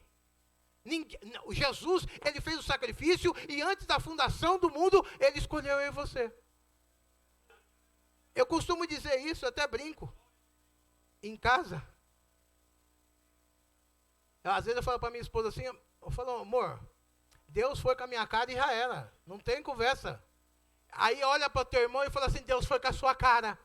Jesus, ele fez o sacrifício e antes da fundação do mundo, ele escolheu eu e você. Eu costumo dizer isso, até brinco, em casa. Às vezes eu falo para minha esposa assim, eu falo, amor, Deus foi com a minha cara e já era. Não tem conversa. Aí olha para o teu irmão e fala assim, Deus foi com a sua cara.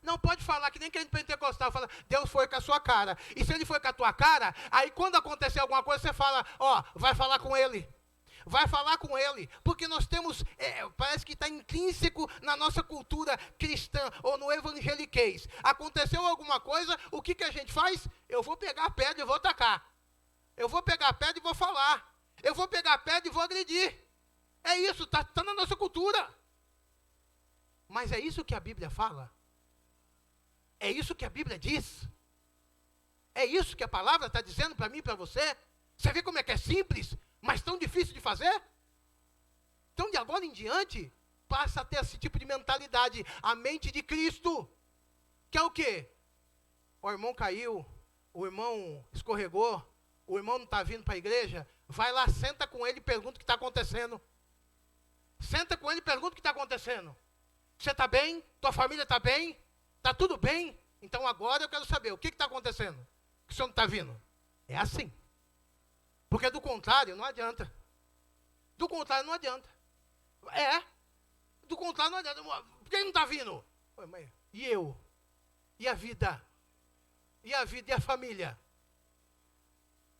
Não pode falar que nem crente pentecostal fala, Deus foi com a sua cara. E se ele foi com a tua cara, aí quando acontecer alguma coisa, você fala, ó, vai falar com ele. Vai falar com ele, porque nós temos, parece que está intrínseco na nossa cultura cristã ou no evangeliquez. Aconteceu alguma coisa, o que a gente faz? Eu vou pegar a pedra e vou atacar. Eu vou pegar a pedra e vou falar. Eu vou pegar a pedra e vou agredir. É isso, está na nossa cultura. Mas é isso que a Bíblia fala? É isso que a Bíblia diz? É isso que a palavra está dizendo para mim e para você? Você vê como é que é simples, mas tão difícil de fazer? Então, de agora em diante, passa a ter esse tipo de mentalidade. A mente de Cristo. Que é o quê? O irmão caiu, o irmão escorregou, o irmão não está vindo para a igreja. Vai lá, senta com ele e pergunta o que está acontecendo. Senta com ele e pergunta o que está acontecendo. Você está bem? Tua família está bem? Está tudo bem? Então agora eu quero saber, o que está acontecendo? Que o senhor não está vindo? É assim. Porque do contrário, não adianta. Do contrário, não adianta. Do contrário, não adianta. Por que ele não está vindo? E eu? E a vida? E a vida e a família?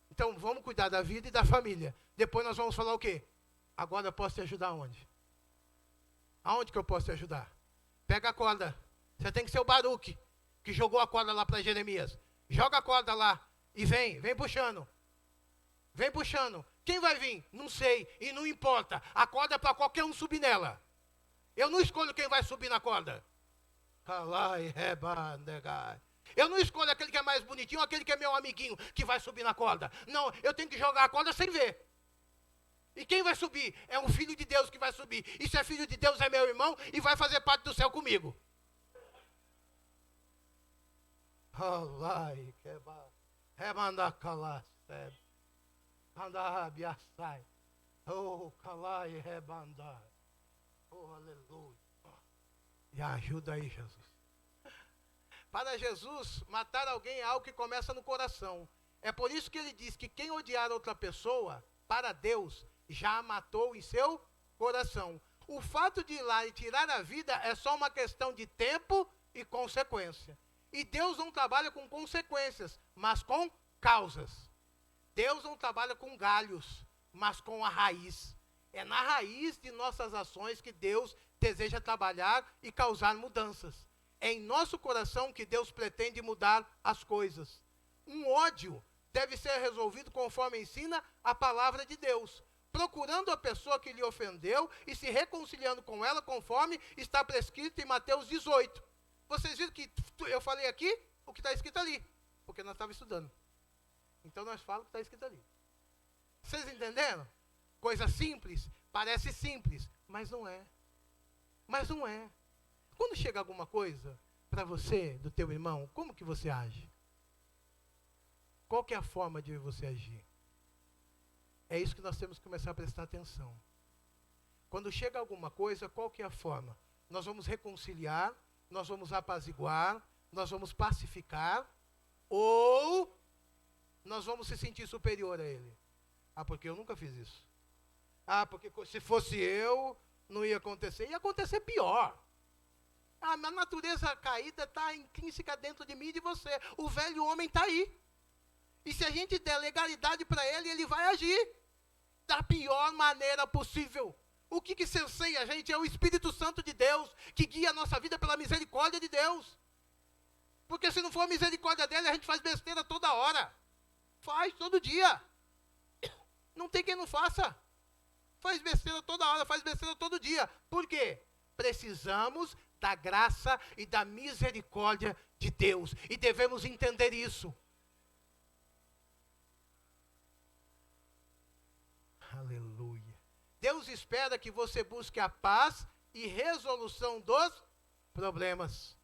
Então, vamos cuidar da vida e da família. Depois nós vamos falar o quê? Agora eu posso te ajudar onde? Aonde que eu posso te ajudar? Pega a corda. Você tem que ser o Baruque, que jogou a corda lá para Jeremias. Joga a corda lá e vem puxando. Vem puxando. Quem vai vir? Não sei. E não importa. A corda é para qualquer um subir nela. Eu não escolho quem vai subir na corda. Eu não escolho aquele que é mais bonitinho ou aquele que é meu amiguinho que vai subir na corda. Não, eu tenho que jogar a corda sem ver. E quem vai subir? É um filho de Deus que vai subir. E se é filho de Deus, é meu irmão e vai fazer parte do céu comigo. Oh, aleluia. E ajuda aí, Jesus. Para Jesus, matar alguém é algo que começa no coração. É por isso que ele diz que quem odiar outra pessoa, para Deus, já a matou em seu coração. O fato de ir lá e tirar a vida é só uma questão de tempo e consequência. E Deus não trabalha com consequências, mas com causas. Deus não trabalha com galhos, mas com a raiz. É na raiz de nossas ações que Deus deseja trabalhar e causar mudanças. É em nosso coração que Deus pretende mudar as coisas. Um ódio deve ser resolvido conforme ensina a palavra de Deus, procurando a pessoa que lhe ofendeu e se reconciliando com ela conforme está prescrito em Mateus 18. Vocês viram que eu falei aqui o que está escrito ali, porque nós estávamos estudando. Então nós falamos o que está escrito ali. Vocês entenderam? Coisa simples, parece simples, mas não é. Mas não é. Quando chega alguma coisa para você, do teu irmão, como que você age? Qual que é a forma de você agir? É isso que nós temos que começar a prestar atenção. Quando chega alguma coisa, qual que é a forma? Nós vamos reconciliar, nós vamos apaziguar, nós vamos pacificar, ou nós vamos se sentir superior a ele. Ah, porque eu nunca fiz isso. Ah, porque se fosse eu, não ia acontecer. Ia acontecer pior. A minha natureza caída está intrínseca dentro de mim e de você. O velho homem está aí. E se a gente der legalidade para ele, ele vai agir da pior maneira possível. O que cerceia a gente é o Espírito Santo de Deus, que guia a nossa vida pela misericórdia de Deus. Porque se não for a misericórdia dele, a gente faz besteira toda hora. Faz todo dia. Não tem quem não faça. Faz besteira toda hora, faz besteira todo dia. Por quê? Precisamos da graça e da misericórdia de Deus. E devemos entender isso. Aleluia. Deus espera que você busque a paz e resolução dos problemas.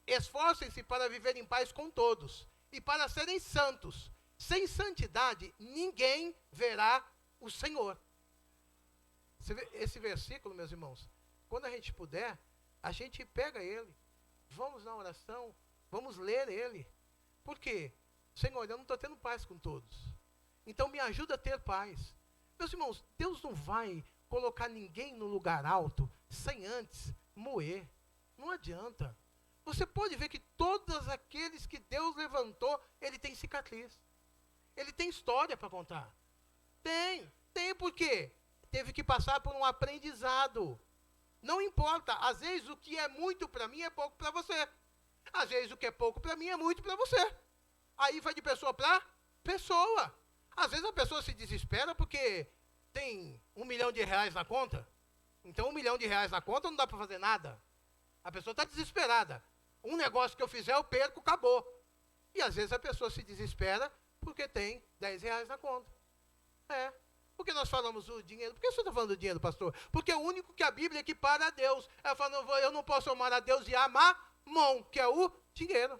Esforcem-se para viver em paz com todos e para serem santos. Sem santidade, ninguém verá o Senhor. Esse versículo, meus irmãos, quando a gente puder, a gente pega ele, vamos na oração, vamos ler ele. Por quê? Senhor, eu não estou tendo paz com todos. Então me ajuda a ter paz. Meus irmãos, Deus não vai colocar ninguém no lugar alto sem antes moer. Não adianta. Você pode ver que todos aqueles que Deus levantou, ele tem cicatriz. Ele tem história para contar. Tem por quê? Teve que passar por um aprendizado. Não importa, às vezes o que é muito para mim é pouco para você. Às vezes o que é pouco para mim é muito para você. Aí vai de pessoa para pessoa. Às vezes a pessoa se desespera porque tem R$1 milhão na conta. Então R$1 milhão na conta não dá para fazer nada. A pessoa está desesperada. Um negócio que eu fizer eu perco, acabou. E às vezes a pessoa se desespera porque tem R$10 na conta. Porque nós falamos o dinheiro. Por que você está falando do dinheiro, pastor? Porque é o único que a Bíblia equipara a Deus. Ela fala, eu não posso amar a Deus e amar Mamon, que é o dinheiro.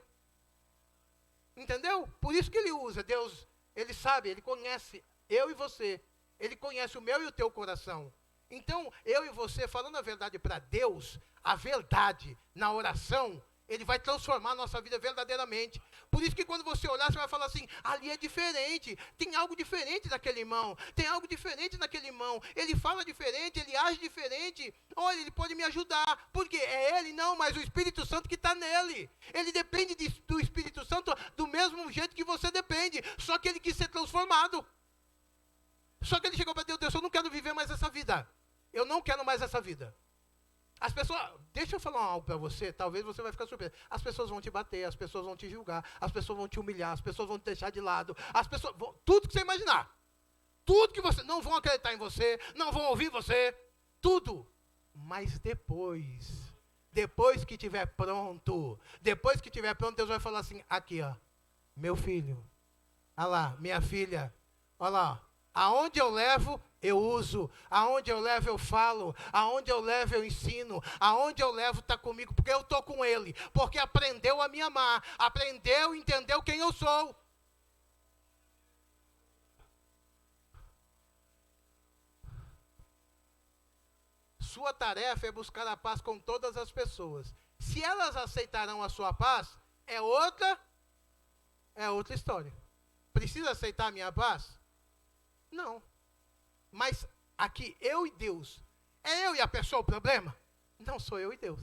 Entendeu? Por isso que ele usa. Deus, ele sabe, ele conhece eu e você. Ele conhece o meu e o teu coração. Então, eu e você, falando a verdade para Deus, a verdade na oração, ele vai transformar a nossa vida verdadeiramente. Por isso que quando você olhar, você vai falar assim, ali é diferente, tem algo diferente daquele irmão, tem algo diferente naquele irmão, ele fala diferente, ele age diferente, olha, ele pode me ajudar, porque é ele não, mas o Espírito Santo que está nele. Ele depende do Espírito Santo do mesmo jeito que você depende, só que ele quis ser transformado. Só que ele chegou para Deus, Deus, eu não quero viver mais essa vida, eu não quero mais essa vida. As pessoas, deixa eu falar algo para você, talvez você vai ficar surpreso. As pessoas vão te bater, as pessoas vão te julgar, as pessoas vão te humilhar, as pessoas vão te deixar de lado, as pessoas vão, tudo que você imaginar. Tudo que você, não vão acreditar em você, não vão ouvir você, tudo. Mas depois que estiver pronto, Deus vai falar assim, aqui ó, meu filho, olha lá, minha filha, olha lá, aonde eu levo, eu uso, aonde eu levo eu falo, aonde eu levo eu ensino, aonde eu levo está comigo, porque eu estou com ele, porque aprendeu a me amar, aprendeu, entendeu quem eu sou. Sua tarefa é buscar a paz com todas as pessoas. Se elas aceitarão a sua paz, é outra história. Precisa aceitar a minha paz? Não. Mas aqui, eu e Deus, é eu e a pessoa o problema? Não sou eu e Deus.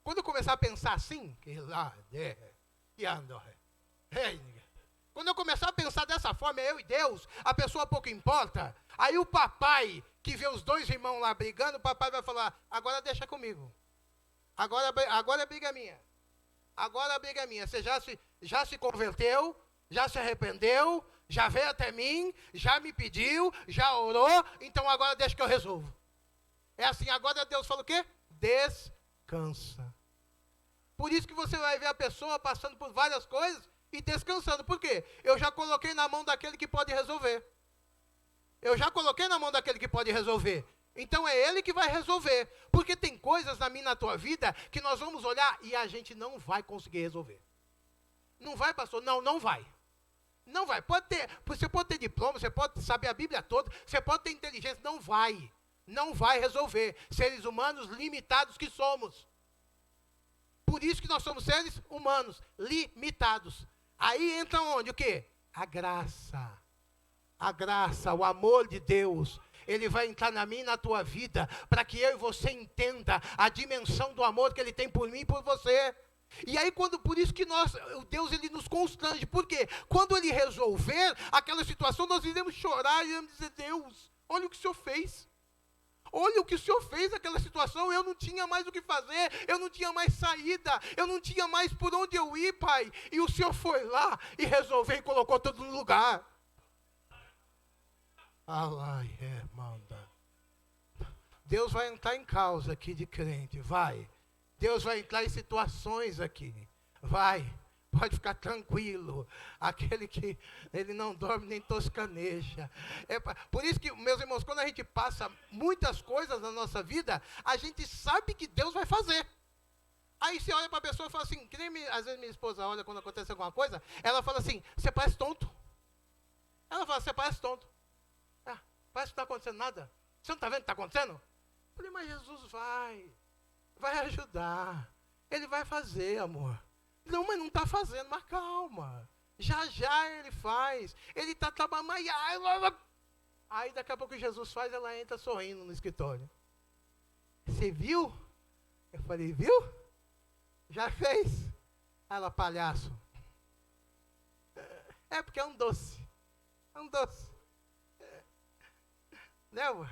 Quando eu começar a pensar assim, quando eu começar a pensar dessa forma, é eu e Deus, a pessoa pouco importa. Aí o papai, que vê os dois irmãos lá brigando, o papai vai falar, agora deixa comigo. Agora é briga minha. Agora a briga é minha. Você já se converteu, já se arrependeu, já veio até mim, já me pediu, já orou, então agora deixa que eu resolvo. É assim, agora Deus fala o quê? Descansa. Por isso que você vai ver a pessoa passando por várias coisas e descansando. Por quê? Eu já coloquei na mão daquele que pode resolver. Então é ele que vai resolver. Porque tem coisas na minha e na tua vida que nós vamos olhar e a gente não vai conseguir resolver. Não vai, pastor? Não vai. Não vai. Você pode ter diploma, você pode saber a Bíblia toda, você pode ter inteligência, não vai. Não vai resolver. Seres humanos limitados que somos. Por isso que nós somos seres humanos limitados. Aí entra onde? O quê? A graça. A graça, o amor de Deus. Ele vai entrar na minha e na tua vida para que eu e você entenda a dimensão do amor que ele tem por mim e por você. E aí, por isso que o Deus, ele nos constrange. Por quê? Quando ele resolver aquela situação, nós iremos chorar e iremos dizer, Deus, olha o que o Senhor fez. Olha o que o Senhor fez naquela situação, eu não tinha mais o que fazer, eu não tinha mais saída, eu não tinha mais por onde eu ir, Pai. E o Senhor foi lá e resolveu e colocou tudo no lugar. Manda. Deus vai entrar em causa aqui de crente, vai. Deus vai entrar em situações aqui. Vai, pode ficar tranquilo. Aquele que ele não dorme nem toscaneja. Por isso que, meus irmãos, quando a gente passa muitas coisas na nossa vida, a gente sabe que Deus vai fazer. Aí você olha para a pessoa e fala assim, que nem às vezes minha esposa olha quando acontece alguma coisa, ela fala assim, você parece tonto. Ela fala, você parece tonto. Parece que não está acontecendo nada. Você não está vendo o que está acontecendo? Eu falei, mas Jesus vai ajudar. Ele vai fazer, amor. Não, mas não está fazendo, mas calma. Já ele faz. Ele está trabalhando. Aí daqui a pouco Jesus faz, ela entra sorrindo no escritório. Você viu? Eu falei, viu? Já fez? Ela, palhaço. É porque é um doce. É um doce. Né, ué?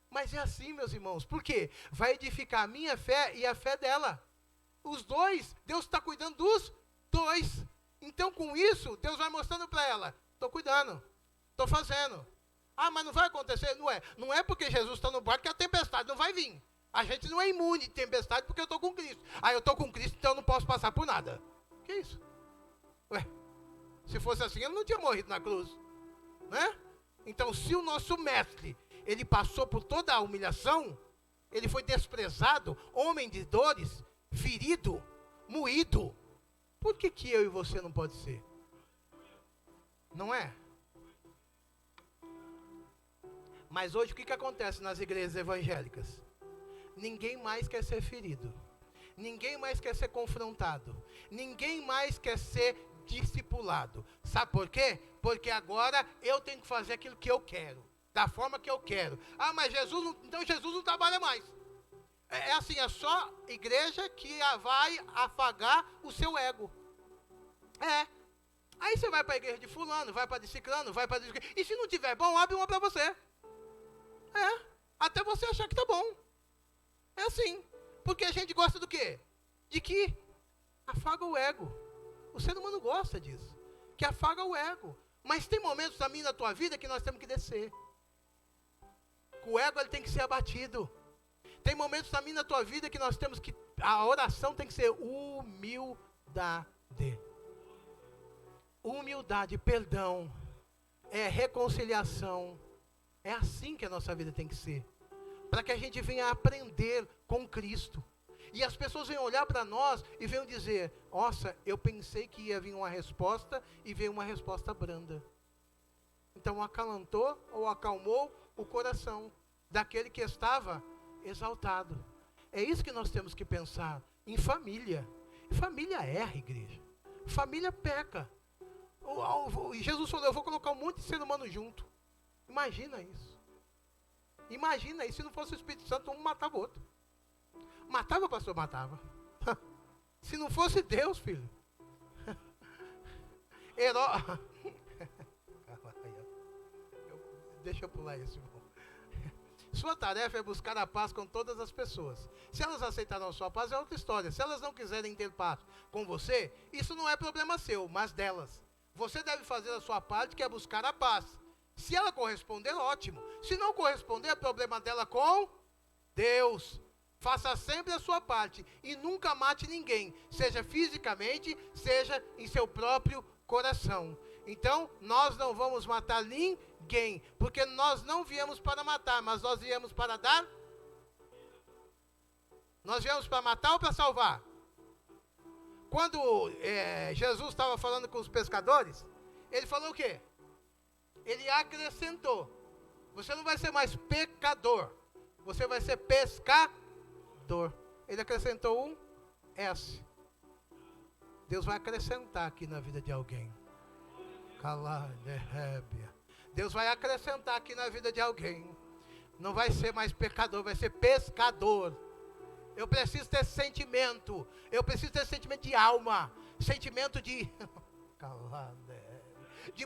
Mas é assim, meus irmãos. Por quê? Vai edificar a minha fé e a fé dela. Os dois, Deus está cuidando dos dois. Então, com isso, Deus vai mostrando para ela: estou cuidando, estou fazendo. Ah, mas não vai acontecer? Não é. Não é porque Jesus está no barco que a tempestade não vai vir. A gente não é imune de tempestade porque eu estou com Cristo. Ah, eu estou com Cristo, então eu não posso passar por nada. Que isso? Ué, se fosse assim, ele não tinha morrido na cruz. Né? Então, se o nosso mestre, ele passou por toda a humilhação, ele foi desprezado, homem de dores, ferido, moído, por que eu e você não pode ser? Não é? Mas hoje o que acontece nas igrejas evangélicas? Ninguém mais quer ser ferido. Ninguém mais quer ser confrontado. Ninguém mais quer ser discipulado. Sabe por quê? Porque agora eu tenho que fazer aquilo que eu quero, da forma que eu quero. Ah, mas então Jesus não trabalha mais. É assim, é só igreja que vai afagar o seu ego. É. Aí você vai para a igreja de fulano, vai para de ciclano, vai para de... E se não tiver bom, abre uma para você. É. Até você achar que tá bom. É assim. Porque a gente gosta do quê? De que afaga o ego. O ser humano gosta disso. Que afaga o ego. Mas tem momentos na minha e na tua vida que nós temos que descer. O ego ele tem que ser abatido. Tem momentos na minha e na tua vida que nós temos que... A oração tem que ser humildade. Humildade, perdão. É reconciliação. É assim que a nossa vida tem que ser. Para que a gente venha aprender com Cristo. E as pessoas venham olhar para nós e venham dizer: nossa, eu pensei que ia vir uma resposta e veio uma resposta branda. Então acalantou ou acalmou o coração daquele que estava exaltado. É isso que nós temos que pensar em família. Família erra, igreja. Família peca. Jesus falou: eu vou colocar um monte de ser humano junto. Imagina isso. Imagina isso. Se não fosse o Espírito Santo, um matava o outro. Matava, pastor? Matava. Se não fosse Deus, filho. Deixa eu pular isso, irmão. Sua tarefa é buscar a paz com todas as pessoas. Se elas aceitarão a sua paz, é outra história. Se elas não quiserem ter paz com você, isso não é problema seu, mas delas. Você deve fazer a sua parte, que é buscar a paz. Se ela corresponder, ótimo. Se não corresponder, é problema dela com Deus. Faça sempre a sua parte e nunca mate ninguém, seja fisicamente, seja em seu próprio coração. Então, nós não vamos matar ninguém, porque nós não viemos para matar, mas nós viemos para dar. Nós viemos para matar ou para salvar? Quando Jesus estava falando com os pescadores, ele falou o quê? Ele acrescentou: você não vai ser mais pecador, você vai ser pescador. Ele acrescentou um S. Deus vai acrescentar aqui na vida de alguém. Deus vai acrescentar aqui na vida de alguém. Não vai ser mais pecador, vai ser pescador. Eu preciso ter sentimento. Eu preciso ter sentimento de alma. Sentimento de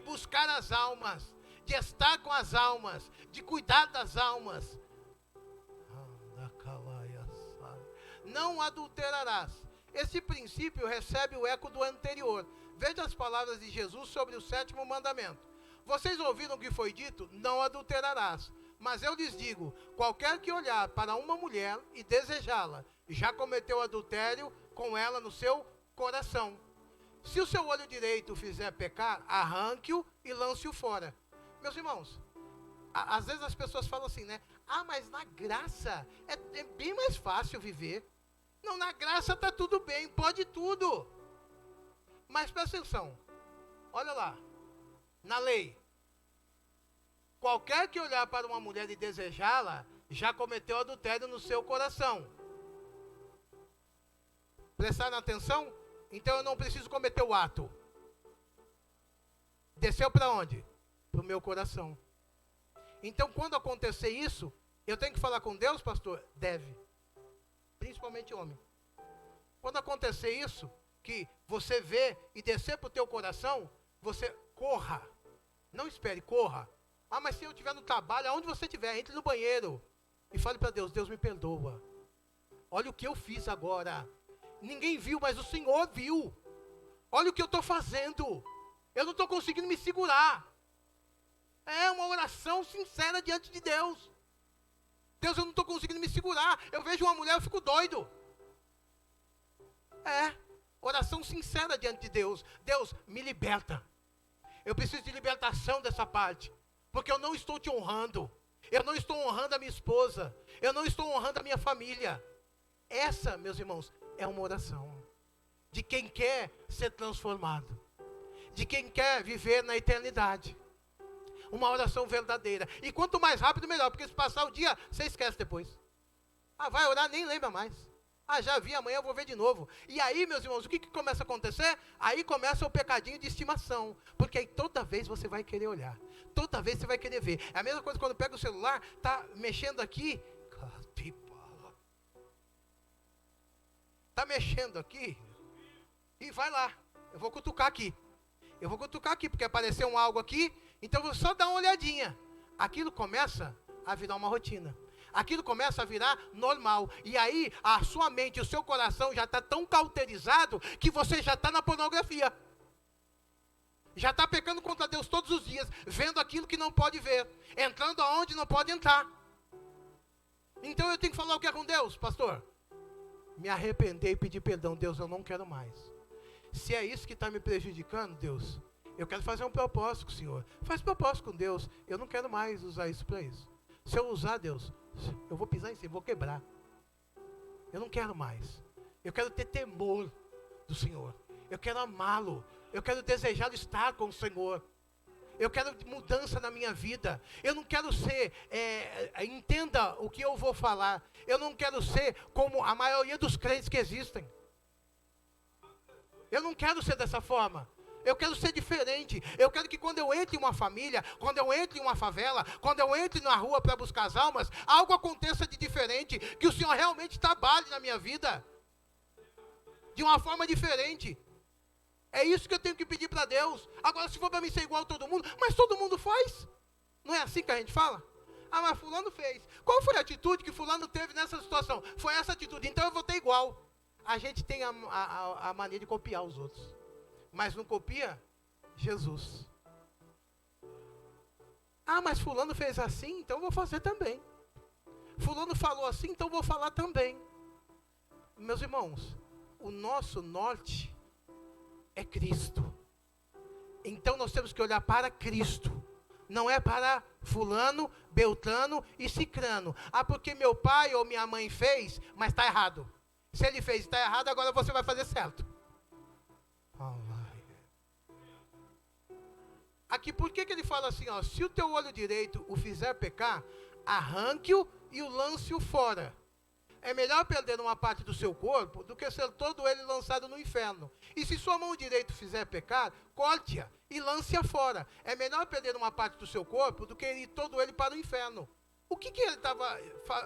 buscar as almas, de estar com as almas, de cuidar das almas. Não adulterarás. Esse princípio recebe o eco do anterior. Veja as palavras de Jesus sobre o 7º mandamento. Vocês ouviram o que foi dito? Não adulterarás. Mas eu lhes digo: qualquer que olhar para uma mulher e desejá-la, já cometeu adultério com ela no seu coração. Se o seu olho direito o fizer pecar, arranque-o e lance-o fora. Meus irmãos, às vezes as pessoas falam assim, né? Ah, mas na graça é bem mais fácil viver. Não, na graça está tudo bem, pode tudo. Mas presta atenção, olha lá, na lei, qualquer que olhar para uma mulher e desejá-la, já cometeu adultério no seu coração. Prestaram atenção? Então eu não preciso cometer o ato. Desceu para onde? Para o meu coração. Então quando acontecer isso, eu tenho que falar com Deus, pastor? Deve. Principalmente homem. Quando acontecer isso, que você vê e descer para o teu coração, você corra. Não espere, corra. Ah, mas se eu estiver no trabalho, aonde você estiver, entre no banheiro e fale para Deus, Deus me perdoa. Olha o que eu fiz agora. Ninguém viu, mas o Senhor viu. Olha o que eu estou fazendo. Eu não estou conseguindo me segurar. É uma oração sincera diante de Deus. Deus, eu não estou conseguindo me segurar. Eu vejo uma mulher, eu fico doido. Oração sincera diante de Deus. Deus, me liberta. Eu preciso de libertação dessa parte. Porque eu não estou te honrando. Eu não estou honrando a minha esposa. Eu não estou honrando a minha família. Essa, meus irmãos, é uma oração. De quem quer ser transformado. De quem quer viver na eternidade. Uma oração verdadeira. E quanto mais rápido, melhor. Porque se passar o dia, você esquece depois. Ah, vai orar, nem lembra mais. Ah, já vi, amanhã eu vou ver de novo. E aí, meus irmãos, o que começa a acontecer? Aí começa o pecadinho de estimação. Porque aí toda vez você vai querer olhar. Toda vez você vai querer ver. É a mesma coisa quando pega o celular, tá mexendo aqui. Tá mexendo aqui. E vai lá. Eu vou cutucar aqui. Eu vou cutucar aqui, porque apareceu um algo aqui. Então eu vou só dar uma olhadinha. Aquilo começa a virar uma rotina. Aquilo começa a virar normal. E aí a sua mente, o seu coração já está tão cauterizado que você já está na pornografia. Já está pecando contra Deus todos os dias, vendo aquilo que não pode ver, entrando aonde não pode entrar. Então eu tenho que falar o que é com Deus, pastor? Me arrepender e pedir perdão. Deus, eu não quero mais. Se é isso que está me prejudicando, Deus, eu quero fazer um propósito com o Senhor. Faz propósito com Deus. Eu não quero mais usar isso para isso. Se eu usar, Deus, eu vou pisar em cima, vou quebrar. Eu não quero mais. Eu quero ter temor do Senhor. Eu quero amá-lo. Eu quero desejar estar com o Senhor. Eu quero mudança na minha vida. Eu não quero ser, entenda o que eu vou falar. Eu não quero ser como a maioria dos crentes que existem. Eu não quero ser dessa forma. Eu quero ser diferente. Eu quero que quando eu entre em uma família, quando eu entre em uma favela, quando eu entre na rua para buscar as almas, algo aconteça de diferente, que o Senhor realmente trabalhe na minha vida. De uma forma diferente. É isso que eu tenho que pedir para Deus. Agora, se for para mim ser igual a todo mundo, mas todo mundo faz. Não é assim que a gente fala? Ah, mas fulano fez. Qual foi a atitude que fulano teve nessa situação? Foi essa atitude, então eu vou ter igual. A gente tem a mania de copiar os outros. Mas não copia Jesus. Ah, mas fulano fez assim, então eu vou fazer também. Fulano falou assim, então eu vou falar também. Meus irmãos, o nosso norte é Cristo. Então nós temos que olhar para Cristo. Não é para fulano, beltrano e cicrano. Ah, porque meu pai ou minha mãe fez, mas está errado. Se ele fez e está errado, agora você vai fazer certo. Aqui, por que ele fala assim, ó? Se o teu olho direito o fizer pecar, arranque-o e o lance-o fora. É melhor perder uma parte do seu corpo do que ser todo ele lançado no inferno. E se sua mão direita fizer pecar, corte-a e lance-a fora. É melhor perder uma parte do seu corpo do que ir todo ele para o inferno. O que ele estava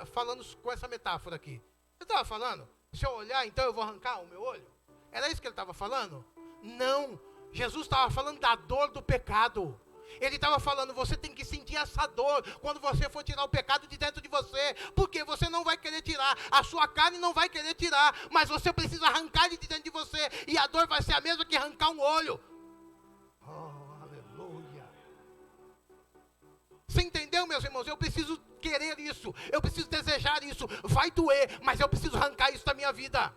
falando com essa metáfora aqui? Ele estava falando, se eu olhar, então eu vou arrancar o meu olho? Era isso que ele estava falando? Não. Jesus estava falando da dor do pecado. Ele estava falando, você tem que sentir essa dor quando você for tirar o pecado de dentro de você. Porque você não vai querer tirar, a sua carne não vai querer tirar, mas você precisa arrancar ele de dentro de você. E a dor vai ser a mesma que arrancar um olho. Oh, aleluia. Você entendeu, meus irmãos? Eu preciso querer isso, eu preciso desejar isso. Vai doer, mas eu preciso arrancar isso da minha vida.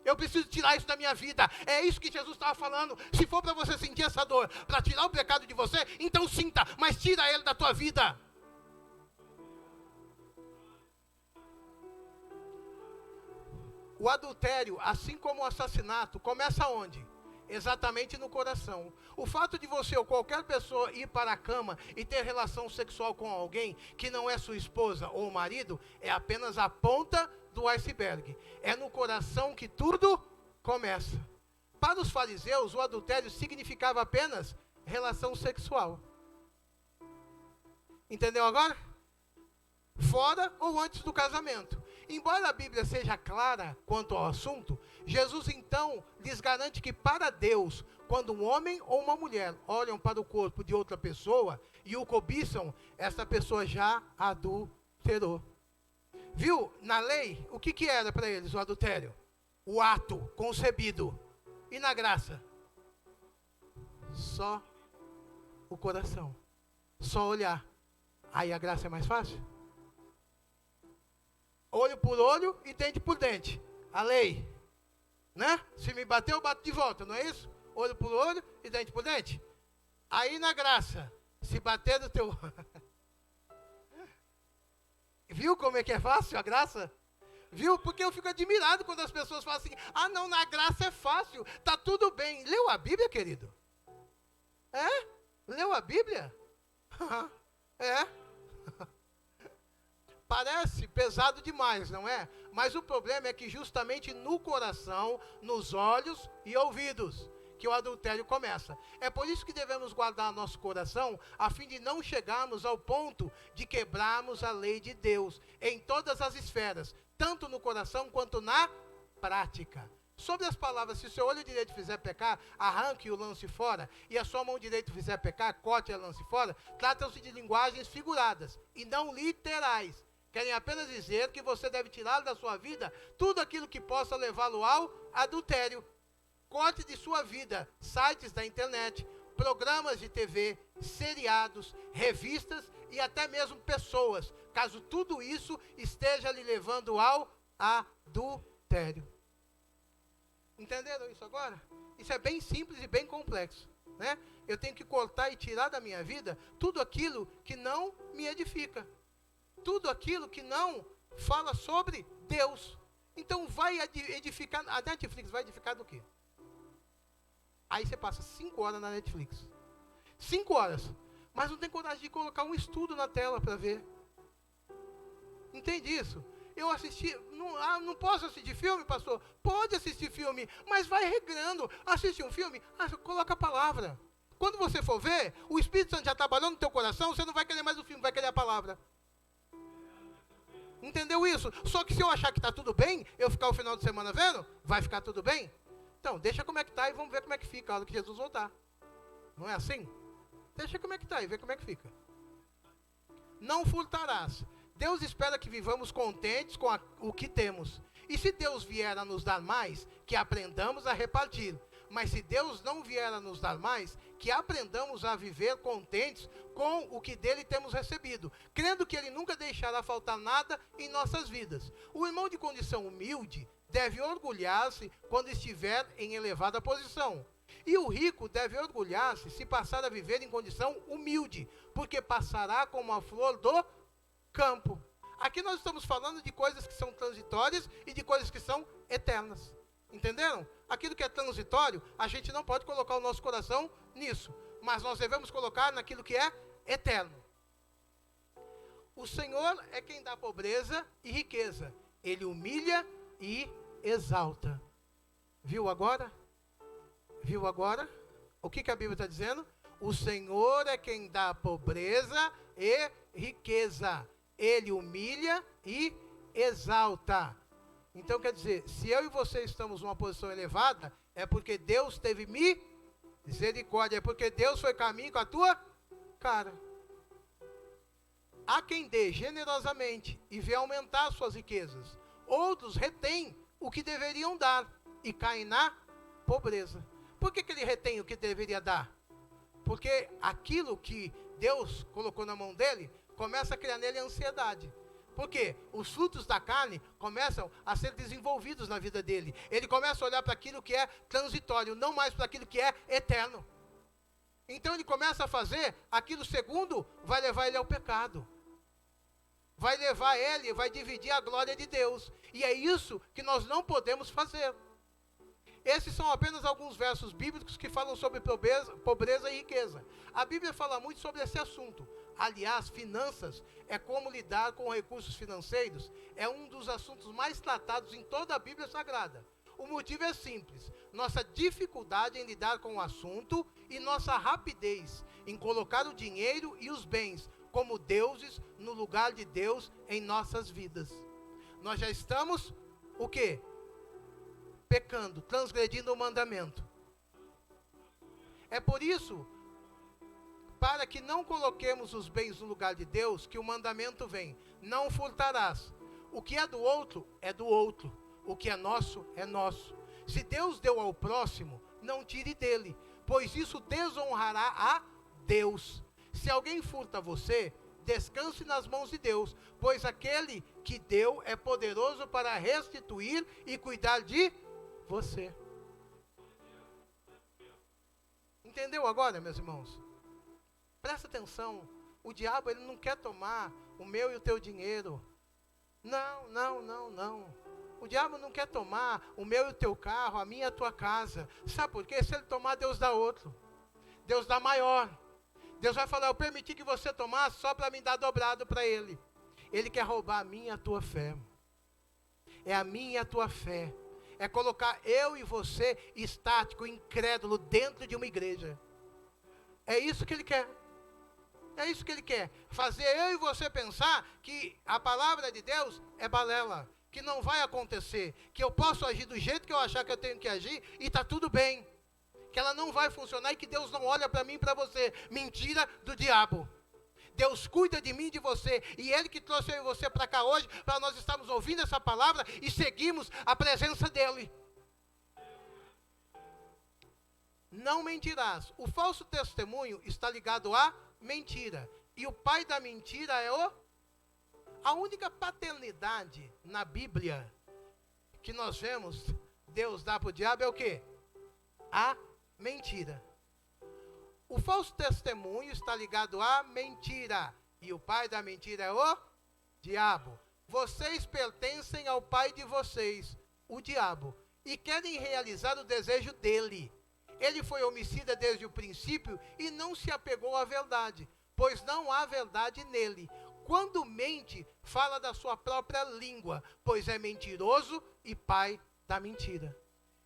Eu preciso tirar isso da minha vida. É isso que Jesus estava falando. Se for para você sentir essa dor, para tirar o pecado de você, então sinta, mas tira ele da tua vida. O adultério, assim como o assassinato, começa onde? Exatamente no coração. O fato de você ou qualquer pessoa ir para a cama e ter relação sexual com alguém que não é sua esposa ou marido, é apenas a ponta do iceberg. É no coração que tudo começa. Para os fariseus, o adultério significava apenas relação sexual. Entendeu agora? Fora ou antes do casamento. Embora a Bíblia seja clara quanto ao assunto, Jesus então lhes garante que para Deus, quando um homem ou uma mulher olham para o corpo de outra pessoa e o cobiçam, essa pessoa já adulterou. Viu? Na lei, o que era para eles o adultério? O ato concebido. E na graça? Só o coração. Só olhar. Aí a graça é mais fácil? Olho por olho e dente por dente. A lei. Né? Se me bater, eu bato de volta, não é isso? Olho por olho e dente por dente. Aí na graça, se bater no teu... Viu como é que é fácil a graça? Viu? Porque eu fico admirado quando as pessoas falam assim, ah não, na graça é fácil, tá tudo bem. Leu a Bíblia, querido? É? Leu a Bíblia? É? Parece pesado demais, não é? Mas o problema é que justamente no coração, nos olhos e ouvidos, que o adultério começa. É por isso que devemos guardar nosso coração, a fim de não chegarmos ao ponto de quebrarmos a lei de Deus, em todas as esferas, tanto no coração quanto na prática. Sobre as palavras, se o seu olho direito fizer pecar, arranque e o lance fora, e a sua mão direita fizer pecar, corte e a lance fora, tratam-se de linguagens figuradas, e não literais. Querem apenas dizer que você deve tirar da sua vida tudo aquilo que possa levá-lo ao adultério. Corte de sua vida sites da internet, programas de TV, seriados, revistas e até mesmo pessoas, caso tudo isso esteja lhe levando ao adultério. Entenderam isso agora? Isso é bem simples e bem complexo, né? Eu tenho que cortar e tirar da minha vida tudo aquilo que não me edifica. Tudo aquilo que não fala sobre Deus. Então vai edificar, a Netflix vai edificar do quê? Aí você passa 5 horas na Netflix. 5 horas. Mas não tem coragem de colocar um estudo na tela para ver. Entende isso? Eu assisti, não posso assistir filme, pastor? Pode assistir filme, mas vai regrando. Assistir um filme, coloca a palavra. Quando você for ver, o Espírito Santo já trabalhou no teu coração, você não vai querer mais o filme, vai querer a palavra. Entendeu isso? Só que se eu achar que está tudo bem, eu ficar o final de semana vendo, vai ficar tudo bem? Então, deixa como é que está e vamos ver como é que fica a hora que Jesus voltar. Não é assim? Deixa como é que está e vê como é que fica. Não furtarás. Deus espera que vivamos contentes com o que temos. E se Deus vier a nos dar mais, que aprendamos a repartir. Mas se Deus não vier a nos dar mais, que aprendamos a viver contentes com o que dele temos recebido, crendo que ele nunca deixará faltar nada em nossas vidas. O irmão de condição humilde deve orgulhar-se quando estiver em elevada posição. E o rico deve orgulhar-se se passar a viver em condição humilde, porque passará como a flor do campo. Aqui nós estamos falando de coisas que são transitórias e de coisas que são eternas. Entenderam? Aquilo que é transitório, a gente não pode colocar o nosso coração nisso, mas nós devemos colocar naquilo que é eterno. O Senhor é quem dá pobreza e riqueza. Ele humilha e exalta. Viu agora? Viu agora? O que a Bíblia está dizendo? O Senhor é quem dá pobreza e riqueza. Ele humilha e exalta. Então quer dizer, se eu e você estamos numa posição elevada, é porque Deus teve misericórdia, é porque Deus foi caminho com a tua cara. Há quem dê generosamente e vê aumentar suas riquezas. Outros retêm o que deveriam dar e caem na pobreza. Por que ele retém o que deveria dar? Porque aquilo que Deus colocou na mão dele começa a criar nele ansiedade. Porque os frutos da carne começam a ser desenvolvidos na vida dele. Ele começa a olhar para aquilo que é transitório, não mais para aquilo que é eterno. Então ele começa a fazer aquilo segundo vai levar ele ao pecado. Vai levar ele, vai dividir a glória de Deus. E é isso que nós não podemos fazer. Esses são apenas alguns versos bíblicos que falam sobre pobreza e riqueza. A Bíblia fala muito sobre esse assunto. Aliás, finanças é como lidar com recursos financeiros. É um dos assuntos mais tratados em toda a Bíblia Sagrada. O motivo é simples. Nossa dificuldade em lidar com o assunto e nossa rapidez em colocar o dinheiro e os bens como deuses no lugar de Deus em nossas vidas. nós já estamos, o quê? Pecando, transgredindo o mandamento. É por isso, para que não coloquemos os bens no lugar de Deus, que o mandamento vem: não furtarás. O que é do outro, é do outro. O que é nosso, é nosso. Se Deus deu ao próximo, não tire dele, pois isso desonrará a Deus. Se alguém furta você, descanse nas mãos de Deus, pois aquele que deu é poderoso para restituir e cuidar de você. Entendeu agora, meus irmãos? Presta atenção, o diabo ele não quer tomar o meu e o teu dinheiro. Não. O diabo não quer tomar o meu e o teu carro, a minha e a tua casa. Sabe por quê? Se ele tomar, Deus dá outro. Deus dá maior. Deus vai falar: eu permiti que você tomasse só para me dar dobrado para ele. Ele quer roubar a minha e a tua fé. É a minha e a tua fé. É colocar eu e você estático, incrédulo, dentro de uma igreja. É isso que ele quer. É isso que ele quer. Fazer eu e você pensar que a palavra de Deus é balela. Que não vai acontecer. Que eu posso agir do jeito que eu achar que eu tenho que agir e está tudo bem. Que ela não vai funcionar e que Deus não olha para mim e para você. Mentira do diabo. Deus cuida de mim e de você. E Ele que trouxe eu e você para cá hoje, para nós estarmos ouvindo essa palavra e seguirmos a presença dEle. Não mentirás. O falso testemunho está ligado à mentira. E o pai da mentira é a única paternidade na Bíblia que nós vemos Deus dar para o diabo é o quê? A mentira. O falso testemunho está ligado à mentira. E o pai da mentira é o diabo. Vocês pertencem ao pai de vocês, o diabo, e querem realizar o desejo dele. Ele foi homicida desde o princípio e não se apegou à verdade, pois não há verdade nele. Quando mente, fala da sua própria língua, pois é mentiroso e pai da mentira.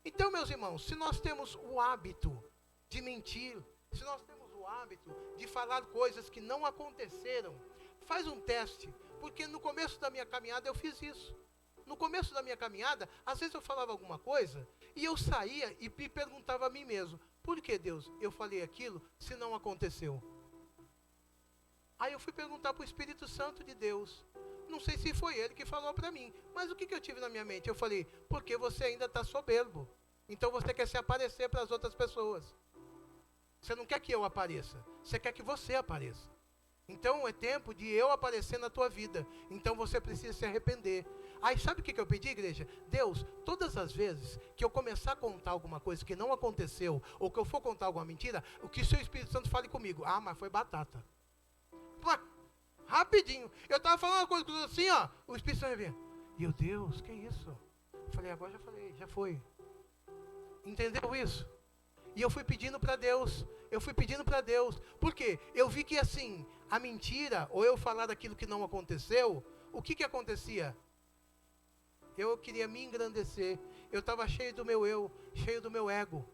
Então, meus irmãos, se nós temos o hábito de mentir, se nós temos o hábito de falar coisas que não aconteceram, faz um teste, porque no começo da minha caminhada eu fiz isso. No começo da minha caminhada, às vezes eu falava alguma coisa e eu saía e me perguntava a mim mesmo: por que, Deus, eu falei aquilo se não aconteceu? Aí eu fui perguntar para o Espírito Santo de Deus. Não sei se foi ele que falou para mim, mas o que eu tive na minha mente? Eu falei: porque você ainda está soberbo. Então você quer se aparecer para as outras pessoas. Você não quer que eu apareça, você quer que você apareça. Então é tempo de eu aparecer na tua vida. Então você precisa se arrepender. Aí sabe o que eu pedi, igreja? Deus, todas as vezes que eu começar a contar alguma coisa que não aconteceu, ou que eu for contar alguma mentira, o que o seu Espírito Santo fale comigo: ah, mas foi batata. Pá, rapidinho. Eu estava falando uma coisa assim, ó. O Espírito Santo vinha: meu Deus, que isso? Eu falei: agora já falei, já foi. Entendeu isso? E eu fui pedindo para Deus. Por quê? Eu vi que assim, a mentira, ou eu falar daquilo que não aconteceu, o que acontecia? Eu queria me engrandecer. Eu estava cheio do meu eu, cheio do meu ego.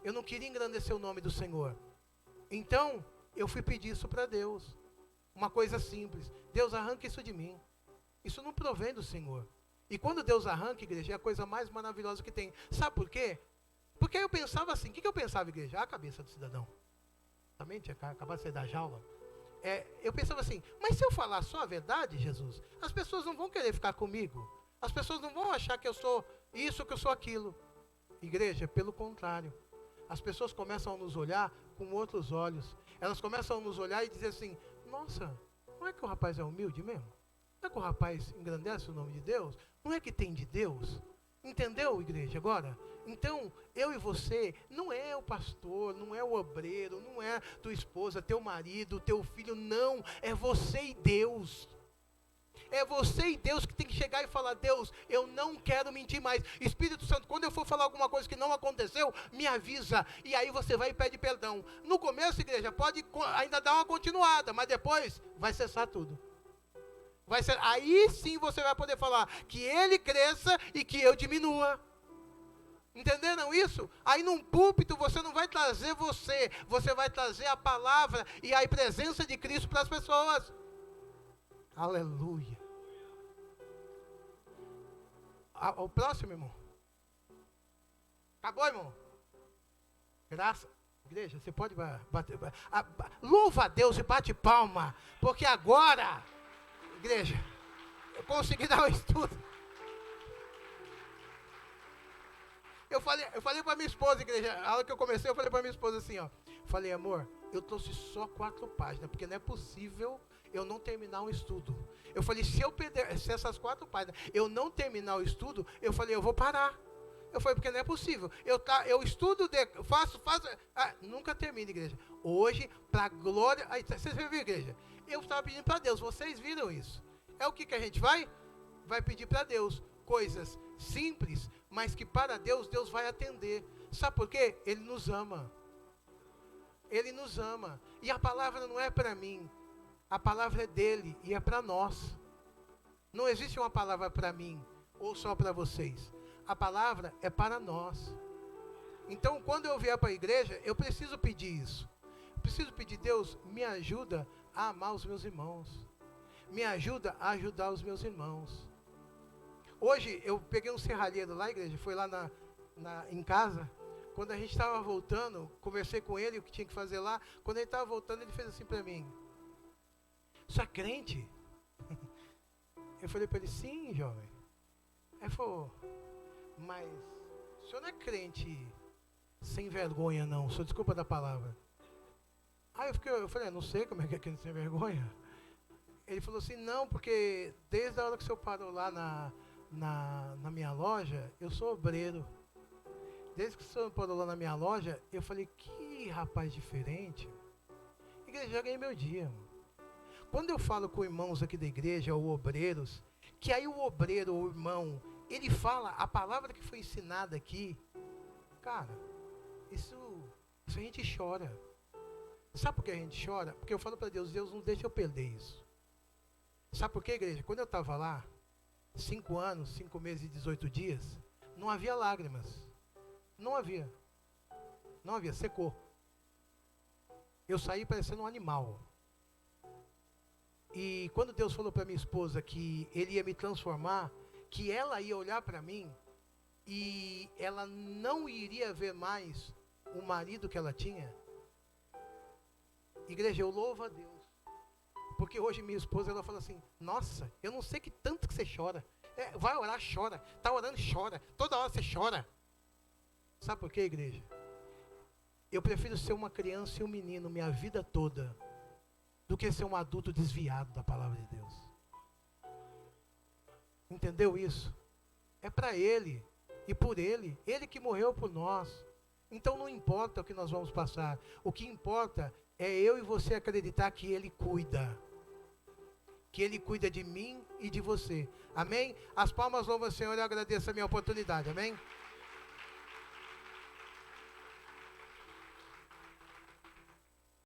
Eu não queria engrandecer o nome do Senhor. Então, eu fui pedir isso para Deus. Uma coisa simples: Deus, arranca isso de mim. Isso não provém do Senhor. E quando Deus arranca, igreja, é a coisa mais maravilhosa que tem. Sabe por quê? Porque eu pensava assim, o que eu pensava, igreja? A cabeça do cidadão. Também tinha acabado de sair da jaula. Eu pensava assim: mas se eu falar só a verdade, Jesus, as pessoas não vão querer ficar comigo. As pessoas não vão achar que eu sou isso, que eu sou aquilo. Igreja, pelo contrário. As pessoas começam a nos olhar com outros olhos. Elas começam a nos olhar e dizer assim: nossa, não é que o rapaz é humilde mesmo? Não é que o rapaz engrandece o nome de Deus? Não é que tem de Deus? Entendeu, igreja, agora? Então, eu e você, não é o pastor, não é o obreiro, não é tua esposa, teu marido, teu filho, não. É você e Deus. É você e Deus que tem que chegar e falar: Deus, eu não quero mentir mais. Espírito Santo, quando eu for falar alguma coisa que não aconteceu, me avisa. E aí você vai e pede perdão. No começo, igreja, pode ainda dar uma continuada, mas depois vai cessar tudo. Aí sim você vai poder falar que ele cresça e que eu diminua. Entenderam isso? Aí num púlpito você não vai trazer você vai trazer a palavra e a presença de Cristo para as pessoas. Aleluia. O próximo, irmão. Acabou, irmão? Graça. Igreja, você pode bater. Louva a Deus e bate palma. Porque agora, igreja, eu consegui dar um estudo. Eu falei para minha esposa, igreja, a hora que eu comecei, eu falei para minha esposa assim, ó. Falei, amor, eu trouxe só 4 páginas, porque não é possível eu não terminar um estudo. Eu falei, se essas 4 páginas eu não terminar o estudo, eu falei, eu vou parar. Eu falei, porque não é possível. Eu estudo, faço. Nunca termino, igreja. Hoje, para glória. Aí, vocês viram, igreja? Eu estava pedindo para Deus, vocês viram isso. É o que a gente vai? Vai pedir para Deus coisas simples, mas que para Deus, Deus vai atender. Sabe por quê? Ele nos ama. Ele nos ama. E a palavra não é para mim. A palavra é dele e é para nós. Não existe uma palavra para mim ou só para vocês. A palavra é para nós. Então, quando eu vier para a igreja, eu preciso pedir isso. Preciso pedir, Deus, me ajuda a amar os meus irmãos. Me ajuda a ajudar os meus irmãos. Hoje, eu peguei um serralheiro lá, igreja, foi lá em casa. Quando a gente estava voltando, conversei com ele, o que tinha que fazer lá. Quando ele estava voltando, ele fez assim para mim. Você é crente? Eu falei para ele, sim, jovem. Aí ele falou, mas o senhor não é crente sem vergonha, não. O senhor desculpa da palavra. Aí eu falei, não sei como é que é crente sem vergonha. Ele falou assim, não, porque desde a hora que o senhor parou lá na minha loja, eu sou obreiro. Desde que o senhor parou lá na minha loja, eu falei, que rapaz diferente. Igreja, já ganhei meu dia. Quando eu falo com irmãos aqui da igreja, ou obreiros, que aí o obreiro ou o irmão, ele fala a palavra que foi ensinada aqui, cara, isso a gente chora. Sabe por que a gente chora? Porque eu falo para Deus, Deus não deixa eu perder isso. Sabe por quê, igreja? Quando eu estava lá, 5 anos, 5 meses e 18 dias, não havia lágrimas. Não havia. Não havia, secou. Eu saí parecendo um animal. E quando Deus falou para minha esposa que Ele ia me transformar, que ela ia olhar para mim e ela não iria ver mais o marido que ela tinha. Igreja, eu louvo a Deus. Porque hoje minha esposa, ela fala assim, nossa, eu não sei que tanto que você chora. Vai orar, chora. Está orando, chora. Toda hora você chora. Sabe por quê, igreja? Eu prefiro ser uma criança e um menino minha vida toda do que ser um adulto desviado da palavra de Deus. Entendeu isso? É para Ele e por Ele. Ele que morreu por nós. Então não importa o que nós vamos passar. O que importa é eu e você acreditar que Ele cuida. Que Ele cuida de mim e de você. Amém? As palmas louvam o Senhor e eu agradeço a minha oportunidade. Amém?